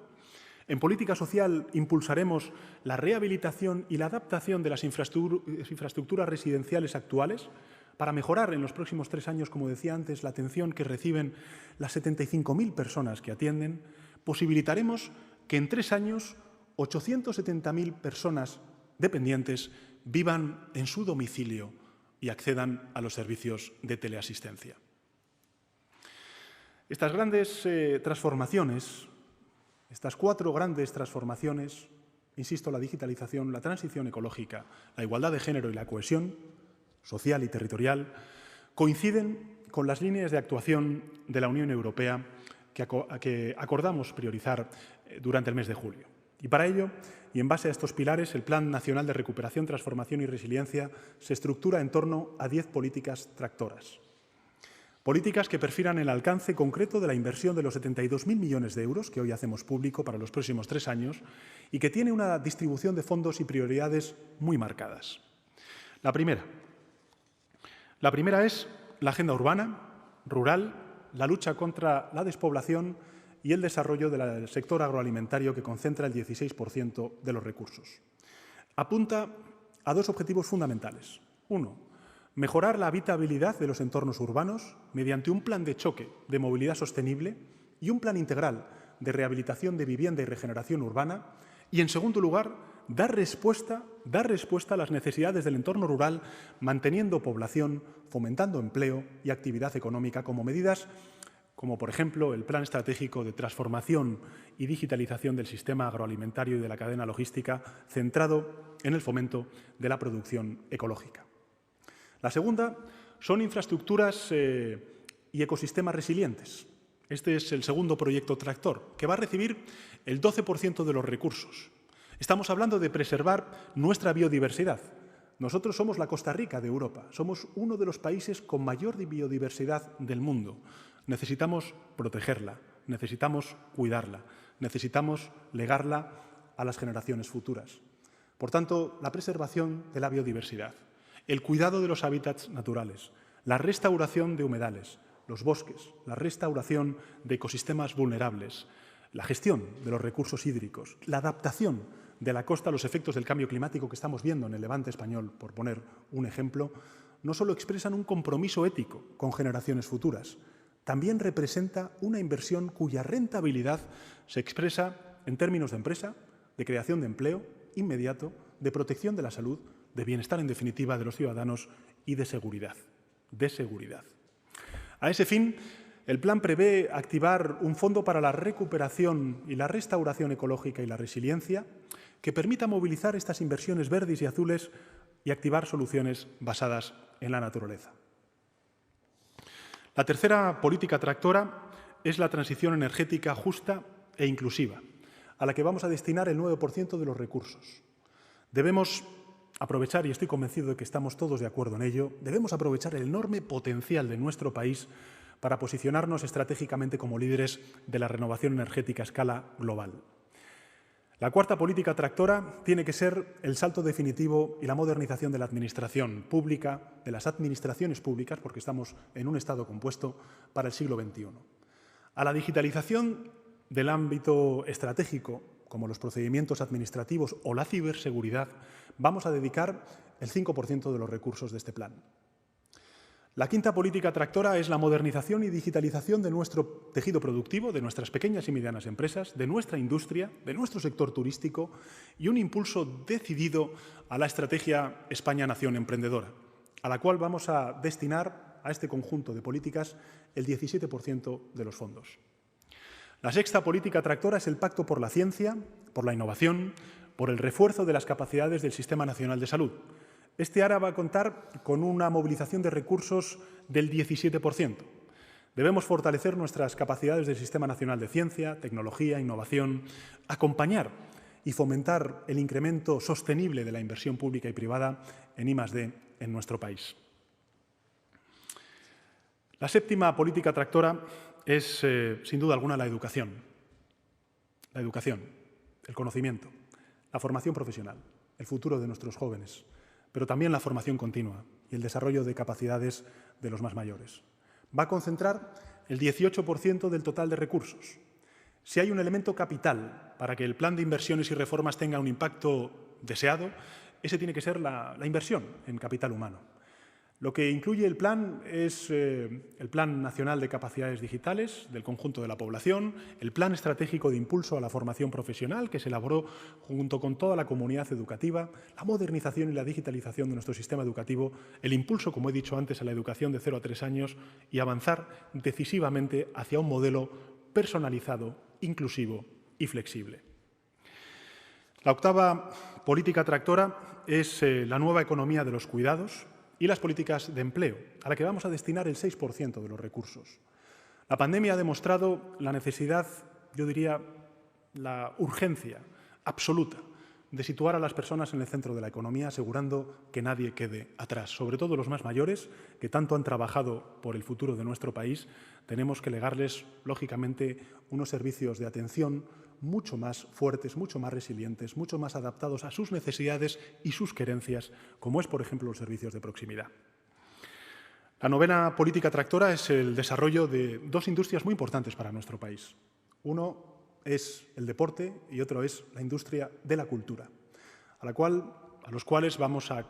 En política social impulsaremos la rehabilitación y la adaptación de las infraestructuras residenciales actuales para mejorar en los próximos 3 años, como decía antes, la atención que reciben las 75.000 personas que atienden. Posibilitaremos que en 3 años 870.000 personas dependientes vivan en su domicilio y accedan a los servicios de teleasistencia. Estas grandes transformaciones, estas 4 grandes transformaciones, insisto, la digitalización, la transición ecológica, la igualdad de género y la cohesión social y territorial, coinciden con las líneas de actuación de la Unión Europea que acordamos priorizar durante el mes de julio. Y para ello, y en base a estos pilares, el Plan Nacional de Recuperación, Transformación y Resiliencia se estructura en torno a 10 políticas tractoras. Políticas que perfilan el alcance concreto de la inversión de los 72.000 millones de euros que hoy hacemos público para los próximos 3 años y que tiene una distribución de fondos y prioridades muy marcadas. La primera es la agenda urbana, rural, la lucha contra la despoblación y el desarrollo del sector agroalimentario, que concentra el 16% de los recursos. Apunta a 2 objetivos fundamentales. 1, mejorar la habitabilidad de los entornos urbanos mediante un plan de choque de movilidad sostenible y un plan integral de rehabilitación de vivienda y regeneración urbana. Y, en segundo lugar, dar respuesta a las necesidades del entorno rural, manteniendo población, fomentando empleo y actividad económica como medidas como, por ejemplo, el Plan Estratégico de Transformación y Digitalización del Sistema Agroalimentario y de la Cadena Logística, centrado en el fomento de la producción ecológica. La segunda son infraestructuras y ecosistemas resilientes. Este es el segundo proyecto tractor, que va a recibir el 12% de los recursos. Estamos hablando de preservar nuestra biodiversidad. Nosotros somos la Costa Rica de Europa, somos uno de los países con mayor biodiversidad del mundo. Necesitamos protegerla, necesitamos cuidarla, necesitamos legarla a las generaciones futuras. Por tanto, la preservación de la biodiversidad, el cuidado de los hábitats naturales, la restauración de humedales, los bosques, la restauración de ecosistemas vulnerables, la gestión de los recursos hídricos, la adaptación de la costa a los efectos del cambio climático que estamos viendo en el Levante español, por poner un ejemplo, no solo expresan un compromiso ético con generaciones futuras, también representa una inversión cuya rentabilidad se expresa en términos de empresa, de creación de empleo inmediato, de protección de la salud, de bienestar en definitiva de los ciudadanos y de seguridad. A ese fin, el plan prevé activar un fondo para la recuperación y la restauración ecológica y la resiliencia que permita movilizar estas inversiones verdes y azules y activar soluciones basadas en la naturaleza. La tercera política tractora es la transición energética justa e inclusiva, a la que vamos a destinar el 9% de los recursos. Debemos aprovechar, y estoy convencido de que estamos todos de acuerdo en ello, debemos aprovechar el enorme potencial de nuestro país para posicionarnos estratégicamente como líderes de la renovación energética a escala global. La cuarta política tractora tiene que ser el salto definitivo y la modernización de la administración pública, de las administraciones públicas, porque estamos en un estado compuesto, para el siglo XXI. A la digitalización del ámbito estratégico, como los procedimientos administrativos o la ciberseguridad, vamos a dedicar el 5% de los recursos de este plan. La quinta política tractora es la modernización y digitalización de nuestro tejido productivo, de nuestras pequeñas y medianas empresas, de nuestra industria, de nuestro sector turístico y un impulso decidido a la estrategia España-Nación Emprendedora, a la cual vamos a destinar a este conjunto de políticas el 17% de los fondos. La sexta política tractora es el Pacto por la Ciencia, por la Innovación, por el refuerzo de las capacidades del Sistema Nacional de Salud. Este ahora va a contar con una movilización de recursos del 17%. Debemos fortalecer nuestras capacidades del Sistema Nacional de Ciencia, Tecnología, Innovación, acompañar y fomentar el incremento sostenible de la inversión pública y privada en I+D en nuestro país. La séptima política tractora es, sin duda alguna, la educación. La educación, el conocimiento, la formación profesional, el futuro de nuestros jóvenes, pero también la formación continua y el desarrollo de capacidades de los más mayores. Va a concentrar el 18% del total de recursos. Si hay un elemento capital para que el plan de inversiones y reformas tenga un impacto deseado, ese tiene que ser la inversión en capital humano. Lo que incluye el plan es el Plan Nacional de Capacidades Digitales del conjunto de la población, el Plan Estratégico de Impulso a la Formación Profesional, que se elaboró junto con toda la comunidad educativa, la modernización y la digitalización de nuestro sistema educativo, el impulso, como he dicho antes, a la educación de 0 a 3 años y avanzar decisivamente hacia un modelo personalizado, inclusivo y flexible. La octava política tractora es la nueva economía de los cuidados y las políticas de empleo, a la que vamos a destinar el 6% de los recursos. La pandemia ha demostrado la necesidad, yo diría, la urgencia absoluta de situar a las personas en el centro de la economía, asegurando que nadie quede atrás. Sobre todo los más mayores, que tanto han trabajado por el futuro de nuestro país, tenemos que legarles, lógicamente, unos servicios de atención mucho más fuertes, mucho más resilientes, mucho más adaptados a sus necesidades y sus querencias, como es, por ejemplo, los servicios de proximidad. La novena política tractora es el desarrollo de dos industrias muy importantes para nuestro país. Uno es el deporte y otro es la industria de la cultura, a los cuales vamos a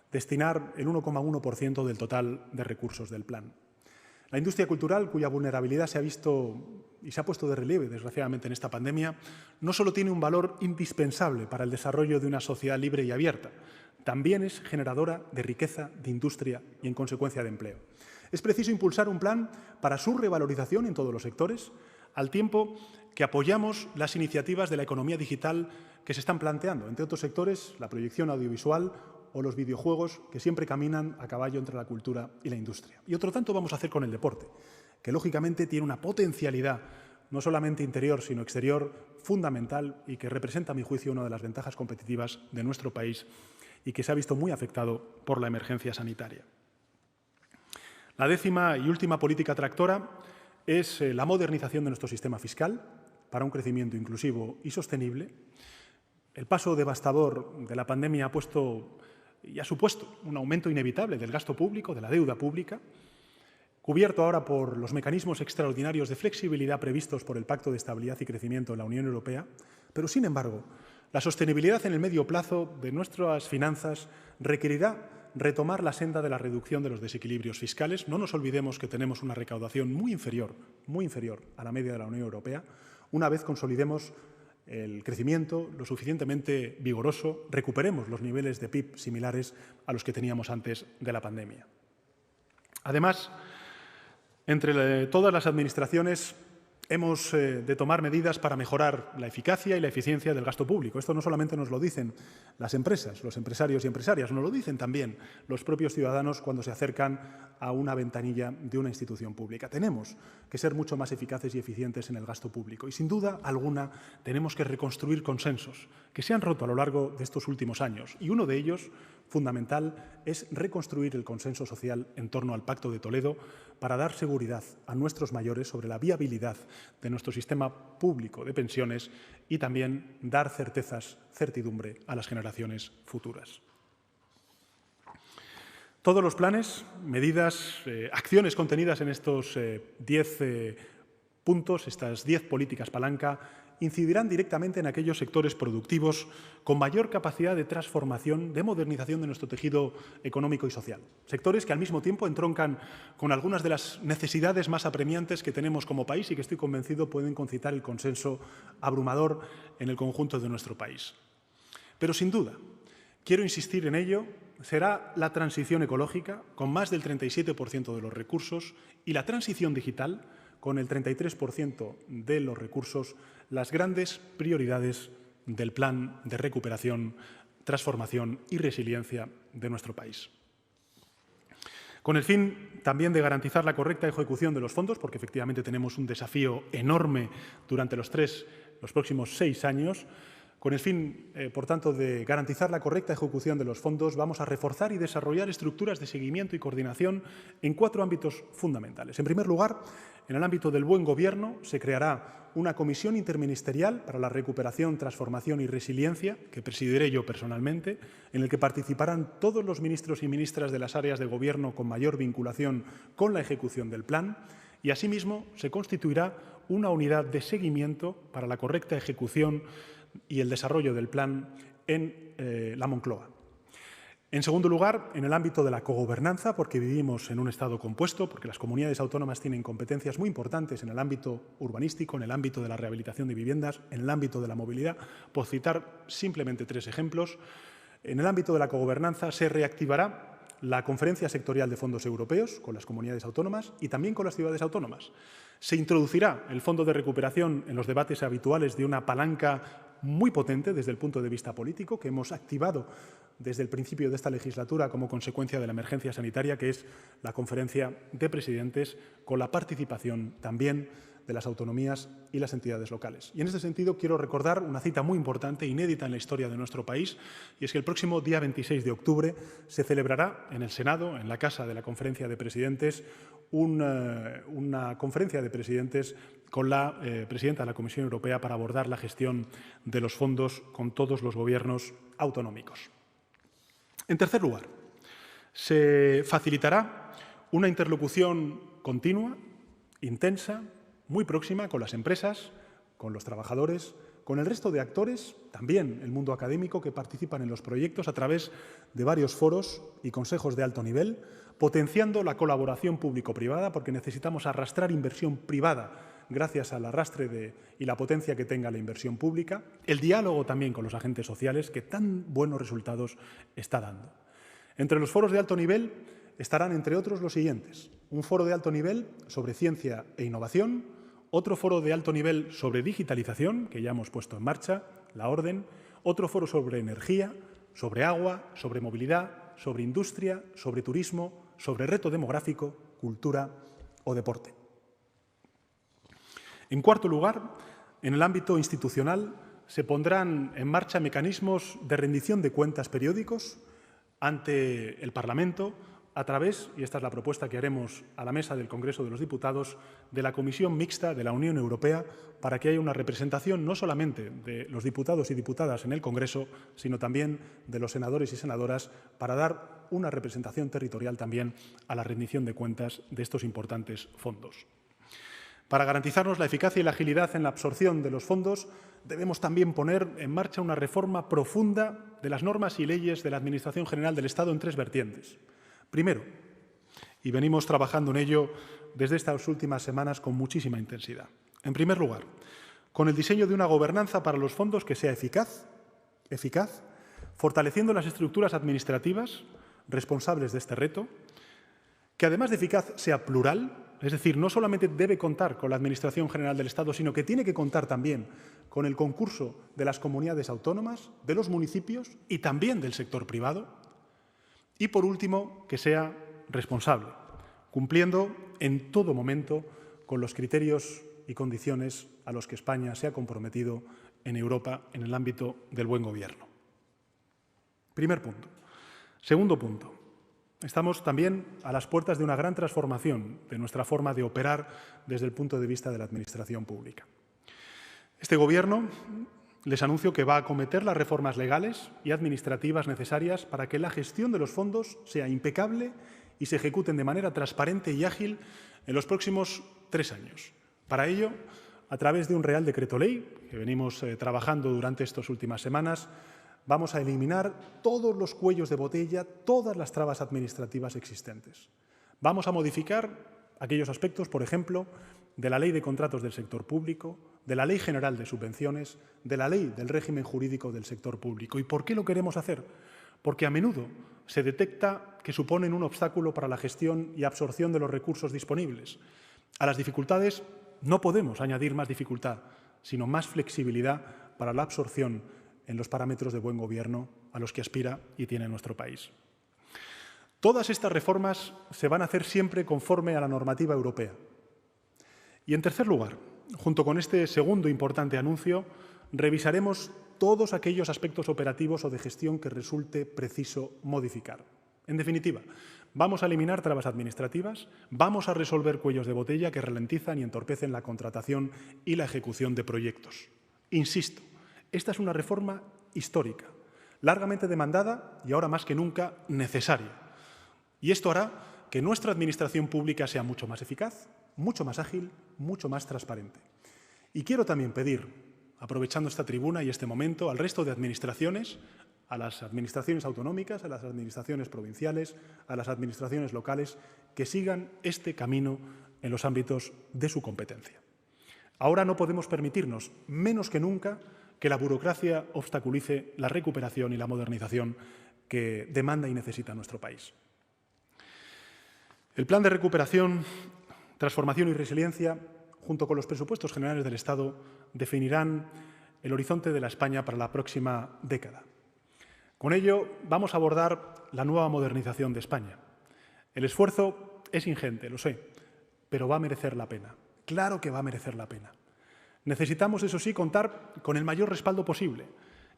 destinar el 1,1% del total de recursos del plan. La industria cultural, cuya vulnerabilidad se ha visto y se ha puesto de relieve, desgraciadamente, en esta pandemia, no solo tiene un valor indispensable para el desarrollo de una sociedad libre y abierta, también es generadora de riqueza, de industria y, en consecuencia, de empleo. Es preciso impulsar un plan para su revalorización en todos los sectores, al tiempo que apoyamos las iniciativas de la economía digital que se están planteando, entre otros sectores, la proyección audiovisual o los videojuegos, que siempre caminan a caballo entre la cultura y la industria. Y otro tanto vamos a hacer con el deporte, que lógicamente tiene una potencialidad no solamente interior, sino exterior, fundamental y que representa, a mi juicio, una de las ventajas competitivas de nuestro país y que se ha visto muy afectado por la emergencia sanitaria. La décima y última política tractora es la modernización de nuestro sistema fiscal para un crecimiento inclusivo y sostenible. El paso devastador de la pandemia ha puesto y ha supuesto un aumento inevitable del gasto público, de la deuda pública, cubierto ahora por los mecanismos extraordinarios de flexibilidad previstos por el Pacto de Estabilidad y Crecimiento de la Unión Europea, pero, sin embargo, la sostenibilidad en el medio plazo de nuestras finanzas requerirá retomar la senda de la reducción de los desequilibrios fiscales. No nos olvidemos que tenemos una recaudación muy inferior a la media de la Unión Europea. Una vez consolidemos el crecimiento lo suficientemente vigoroso, recuperemos los niveles de PIB similares a los que teníamos antes de la pandemia. Además, entre todas las administraciones hemos de tomar medidas para mejorar la eficacia y la eficiencia del gasto público. Esto no solamente nos lo dicen las empresas, los empresarios y empresarias, nos lo dicen también los propios ciudadanos cuando se acercan a una ventanilla de una institución pública. Tenemos que ser mucho más eficaces y eficientes en el gasto público y, sin duda alguna, tenemos que reconstruir consensos que se han roto a lo largo de estos últimos años. Y uno de ellos, fundamental, es reconstruir el consenso social en torno al Pacto de Toledo para dar seguridad a nuestros mayores sobre la viabilidad de nuestro sistema público de pensiones y también dar certidumbre a las generaciones futuras. Todos los planes, medidas, acciones contenidas en estos 10 puntos, estas 10 políticas palanca, incidirán directamente en aquellos sectores productivos con mayor capacidad de transformación, de modernización de nuestro tejido económico y social. Sectores que al mismo tiempo entroncan con algunas de las necesidades más apremiantes que tenemos como país y que estoy convencido pueden concitar el consenso abrumador en el conjunto de nuestro país. Pero sin duda, quiero insistir en ello, será la transición ecológica con más del 37% de los recursos y la transición digital con el 33% de los recursos, las grandes prioridades del plan de recuperación, transformación y resiliencia de nuestro país. Con el fin también de garantizar la correcta ejecución de los fondos, porque efectivamente tenemos un desafío enorme durante los próximos 6 años, con el fin, por tanto, de garantizar la correcta ejecución de los fondos, vamos a reforzar y desarrollar estructuras de seguimiento y coordinación en 4 ámbitos fundamentales. En primer lugar, en el ámbito del buen gobierno se creará una comisión interministerial para la recuperación, transformación y resiliencia, que presidiré yo personalmente, en el que participarán todos los ministros y ministras de las áreas de gobierno con mayor vinculación con la ejecución del plan, y asimismo se constituirá una unidad de seguimiento para la correcta ejecución y el desarrollo del plan en la Moncloa. En segundo lugar, en el ámbito de la cogobernanza, porque vivimos en un Estado compuesto, porque las comunidades autónomas tienen competencias muy importantes en el ámbito urbanístico, en el ámbito de la rehabilitación de viviendas, en el ámbito de la movilidad, por citar simplemente 3 ejemplos. En el ámbito de la cogobernanza se reactivará la Conferencia Sectorial de Fondos Europeos con las comunidades autónomas y también con las ciudades autónomas. Se introducirá el Fondo de Recuperación en los debates habituales de una palanca muy potente desde el punto de vista político que hemos activado desde el principio de esta legislatura como consecuencia de la emergencia sanitaria, que es la Conferencia de Presidentes, con la participación también de las autonomías y las entidades locales. Y en este sentido quiero recordar una cita muy importante, inédita en la historia de nuestro país, y es que el próximo día 26 de octubre se celebrará en el Senado, en la Casa de la Conferencia de Presidentes, una conferencia de presidentes con la presidenta de la Comisión Europea para abordar la gestión de los fondos con todos los gobiernos autonómicos. En tercer lugar, se facilitará una interlocución continua, intensa, muy próxima con las empresas, con los trabajadores, con el resto de actores, también el mundo académico, que participan en los proyectos a través de varios foros y consejos de alto nivel, potenciando la colaboración público-privada, porque necesitamos arrastrar inversión privada gracias al arrastre y la potencia que tenga la inversión pública, el diálogo también con los agentes sociales, que tan buenos resultados está dando. Entre los foros de alto nivel estarán, entre otros, los siguientes: un foro de alto nivel sobre ciencia e innovación, otro foro de alto nivel sobre digitalización, que ya hemos puesto en marcha, la orden, otro foro sobre energía, sobre agua, sobre movilidad, sobre industria, sobre turismo, sobre reto demográfico, cultura o deporte. En cuarto lugar, en el ámbito institucional se pondrán en marcha mecanismos de rendición de cuentas periódicos ante el Parlamento a través, y esta es la propuesta que haremos a la mesa del Congreso de los Diputados, de la Comisión Mixta de la Unión Europea, para que haya una representación no solamente de los diputados y diputadas en el Congreso, sino también de los senadores y senadoras, para dar una representación territorial también a la rendición de cuentas de estos importantes fondos. Para garantizarnos la eficacia y la agilidad en la absorción de los fondos, debemos también poner en marcha una reforma profunda de las normas y leyes de la Administración General del Estado en 3 vertientes. Primero, y venimos trabajando en ello desde estas últimas semanas con muchísima intensidad. En primer lugar, con el diseño de una gobernanza para los fondos que sea eficaz, fortaleciendo las estructuras administrativas responsables de este reto, que además de eficaz sea plural, es decir, no solamente debe contar con la Administración General del Estado, sino que tiene que contar también con el concurso de las comunidades autónomas, de los municipios y también del sector privado. Y, por último, que sea responsable, cumpliendo en todo momento con los criterios y condiciones a los que España se ha comprometido en Europa en el ámbito del buen gobierno. Primer punto. Segundo punto. Estamos también a las puertas de una gran transformación de nuestra forma de operar desde el punto de vista de la administración pública. Este Gobierno les anuncio que va a acometer las reformas legales y administrativas necesarias para que la gestión de los fondos sea impecable y se ejecuten de manera transparente y ágil en los próximos 3 años. Para ello, a través de un Real Decreto Ley, que venimos trabajando durante estas últimas semanas, vamos a eliminar todos los cuellos de botella, todas las trabas administrativas existentes. Vamos a modificar aquellos aspectos, por ejemplo, de la Ley de Contratos del Sector Público, de la Ley General de Subvenciones, de la Ley del Régimen Jurídico del Sector Público. ¿Y por qué lo queremos hacer? Porque a menudo se detecta que suponen un obstáculo para la gestión y absorción de los recursos disponibles. A las dificultades no podemos añadir más dificultad, sino más flexibilidad para la absorción en los parámetros de buen gobierno a los que aspira y tiene nuestro país. Todas estas reformas se van a hacer siempre conforme a la normativa europea. Y, en tercer lugar, junto con este segundo importante anuncio, revisaremos todos aquellos aspectos operativos o de gestión que resulte preciso modificar. En definitiva, vamos a eliminar trabas administrativas, vamos a resolver cuellos de botella que ralentizan y entorpecen la contratación y la ejecución de proyectos. Insisto, esta es una reforma histórica, largamente demandada y ahora más que nunca necesaria. Y esto hará que nuestra administración pública sea mucho más eficaz, mucho más ágil, mucho más transparente. Y quiero también pedir, aprovechando esta tribuna y este momento, al resto de administraciones, a las administraciones autonómicas, a las administraciones provinciales, a las administraciones locales, que sigan este camino en los ámbitos de su competencia. Ahora no podemos permitirnos, menos que nunca, que la burocracia obstaculice la recuperación y la modernización que demanda y necesita nuestro país. El Plan de Recuperación, Transformación y Resiliencia, junto con los presupuestos generales del Estado, definirán el horizonte de la España para la próxima década. Con ello vamos a abordar la nueva modernización de España. El esfuerzo es ingente, lo sé, pero va a merecer la pena. Claro que va a merecer la pena. Necesitamos, eso sí, contar con el mayor respaldo posible.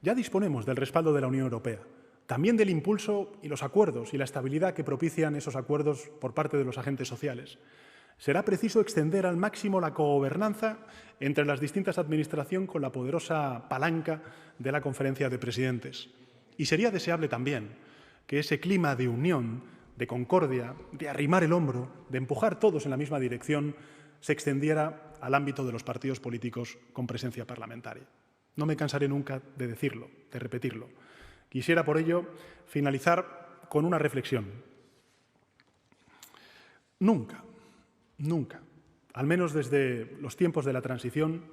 Ya disponemos del respaldo de la Unión Europea, también del impulso y los acuerdos y la estabilidad que propician esos acuerdos por parte de los agentes sociales. Será preciso extender al máximo la cogobernanza entre las distintas administraciones con la poderosa palanca de la Conferencia de Presidentes. Y sería deseable también que ese clima de unión, de concordia, de arrimar el hombro, de empujar todos en la misma dirección, se extendiera al ámbito de los partidos políticos con presencia parlamentaria. No me cansaré nunca de decirlo, de repetirlo. Quisiera, por ello, finalizar con una reflexión. Nunca, al menos desde los tiempos de la transición,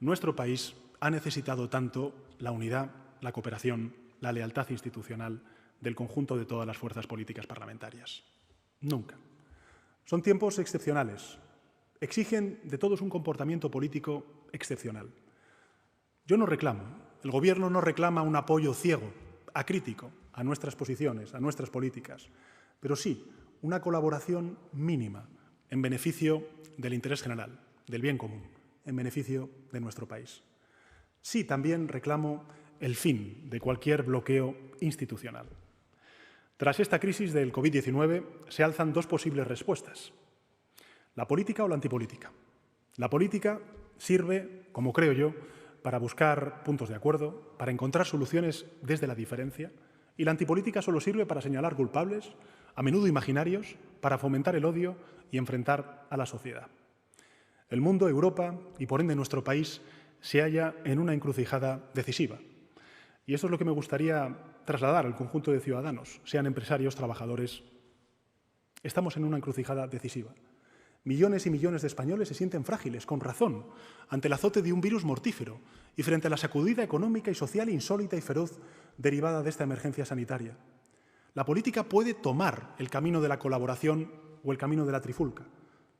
nuestro país ha necesitado tanto la unidad, la cooperación, la lealtad institucional del conjunto de todas las fuerzas políticas parlamentarias. Nunca. Son tiempos excepcionales. Exigen de todos un comportamiento político excepcional. Yo no reclamo, el Gobierno no reclama un apoyo ciego, acrítico, a nuestras posiciones, a nuestras políticas, pero sí una colaboración mínima en beneficio del interés general, del bien común, en beneficio de nuestro país. Sí, también reclamo el fin de cualquier bloqueo institucional. Tras esta crisis del COVID-19 se alzan dos posibles respuestas: la política o la antipolítica. La política sirve, como creo yo, para buscar puntos de acuerdo, para encontrar soluciones desde la diferencia, y la antipolítica solo sirve para señalar culpables, a menudo imaginarios, para fomentar el odio y enfrentar a la sociedad. El mundo, Europa y por ende nuestro país se halla en una encrucijada decisiva. Y eso es lo que me gustaría trasladar al conjunto de ciudadanos, sean empresarios, trabajadores. Estamos en una encrucijada decisiva. Millones y millones de españoles se sienten frágiles, con razón, ante el azote de un virus mortífero y frente a la sacudida económica y social insólita y feroz derivada de esta emergencia sanitaria. La política puede tomar el camino de la colaboración o el camino de la trifulca.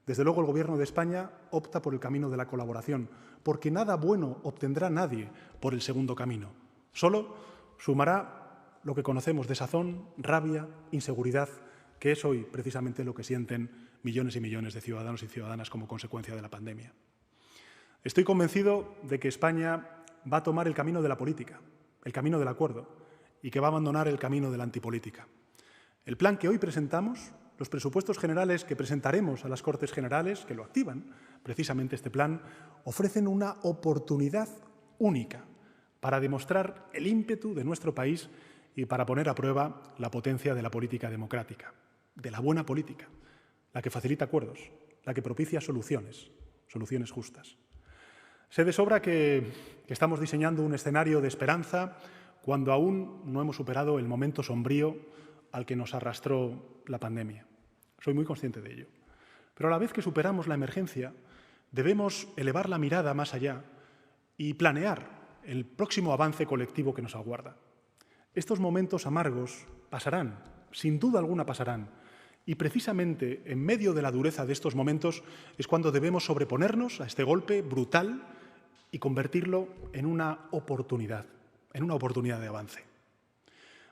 Desde luego, el Gobierno de España opta por el camino de la colaboración, porque nada bueno obtendrá nadie por el segundo camino. Solo sumará lo que conocemos: desazón, rabia, inseguridad, que es hoy precisamente lo que sienten millones y millones de ciudadanos y ciudadanas como consecuencia de la pandemia. Estoy convencido de que España va a tomar el camino de la política, el camino del acuerdo, y que va a abandonar el camino de la antipolítica. El plan que hoy presentamos, los presupuestos generales que presentaremos a las Cortes Generales, que lo activan, precisamente este plan, ofrecen una oportunidad única para demostrar el ímpetu de nuestro país y para poner a prueba la potencia de la política democrática, de la buena política, la que facilita acuerdos, la que propicia soluciones justas. Sé de sobra que estamos diseñando un escenario de esperanza cuando aún no hemos superado el momento sombrío al que nos arrastró la pandemia. Soy muy consciente de ello. Pero a la vez que superamos la emergencia, debemos elevar la mirada más allá y planear el próximo avance colectivo que nos aguarda. Estos momentos amargos pasarán, sin duda alguna pasarán, y precisamente en medio de la dureza de estos momentos es cuando debemos sobreponernos a este golpe brutal y convertirlo en una oportunidad de avance.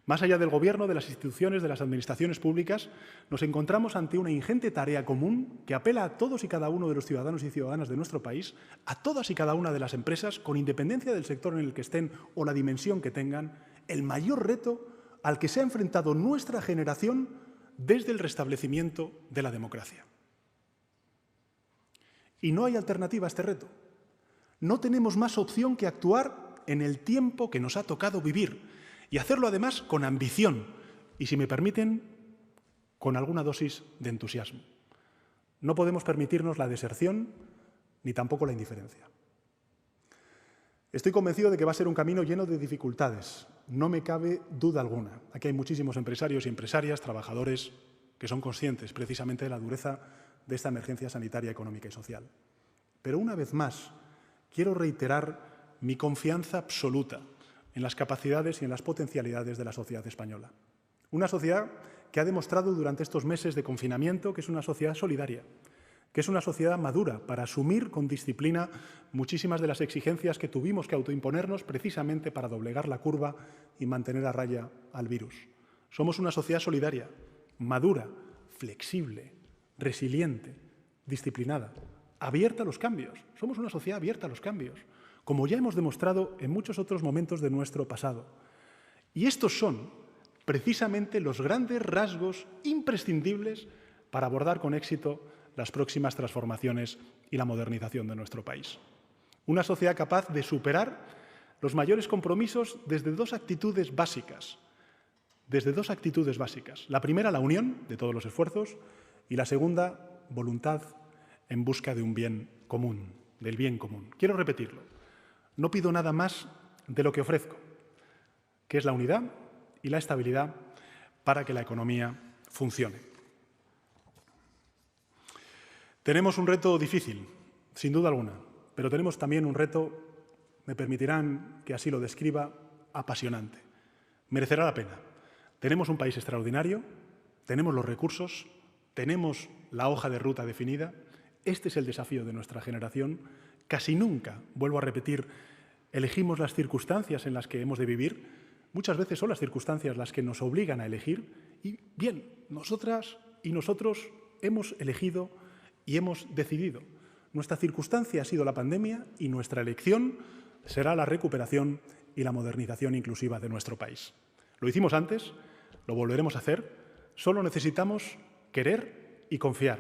Más allá del Gobierno, de las instituciones, de las administraciones públicas, nos encontramos ante una ingente tarea común que apela a todos y cada uno de los ciudadanos y ciudadanas de nuestro país, a todas y cada una de las empresas, con independencia del sector en el que estén o la dimensión que tengan, el mayor reto al que se ha enfrentado nuestra generación desde el restablecimiento de la democracia. Y no hay alternativa a este reto. No tenemos más opción que actuar en el tiempo que nos ha tocado vivir y hacerlo además con ambición y, si me permiten, con alguna dosis de entusiasmo. No podemos permitirnos la deserción ni tampoco la indiferencia. Estoy convencido de que va a ser un camino lleno de dificultades. No me cabe duda alguna. Aquí hay muchísimos empresarios y empresarias, trabajadores, que son conscientes precisamente de la dureza de esta emergencia sanitaria, económica y social. Pero una vez más, quiero reiterar mi confianza absoluta en las capacidades y en las potencialidades de la sociedad española. Una sociedad que ha demostrado durante estos meses de confinamiento que es una sociedad solidaria, que es una sociedad madura para asumir con disciplina muchísimas de las exigencias que tuvimos que autoimponernos precisamente para doblegar la curva y mantener a raya al virus. Somos una sociedad solidaria, madura, flexible, resiliente, disciplinada, abierta a los cambios. Somos una sociedad abierta a los cambios, como ya hemos demostrado en muchos otros momentos de nuestro pasado. Y estos son precisamente los grandes rasgos imprescindibles para abordar con éxito las próximas transformaciones y la modernización de nuestro país. Una sociedad capaz de superar los mayores compromisos desde dos actitudes básicas. La primera, la unión de todos los esfuerzos, y la segunda, voluntad en busca de un bien común, del bien común. Quiero repetirlo. No pido nada más de lo que ofrezco, que es la unidad y la estabilidad para que la economía funcione. Tenemos un reto difícil, sin duda alguna, pero tenemos también un reto, me permitirán que así lo describa, apasionante. Merecerá la pena. Tenemos un país extraordinario, tenemos los recursos, tenemos la hoja de ruta definida. Este es el desafío de nuestra generación. Casi nunca, vuelvo a repetir, elegimos las circunstancias en las que hemos de vivir. Muchas veces son las circunstancias las que nos obligan a elegir. Y bien, nosotras y nosotros hemos elegido y hemos decidido. Nuestra circunstancia ha sido la pandemia y nuestra elección será la recuperación y la modernización inclusiva de nuestro país. Lo hicimos antes, lo volveremos a hacer. Solo necesitamos querer y confiar,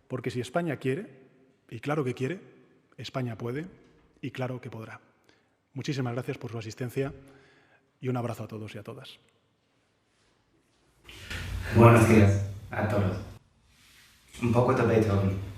porque si España quiere, y claro que quiere, España puede y claro que podrá. Muchísimas gracias por su asistencia y un abrazo a todos y a todas. Buenos días a todos. Un poco de Beethoven.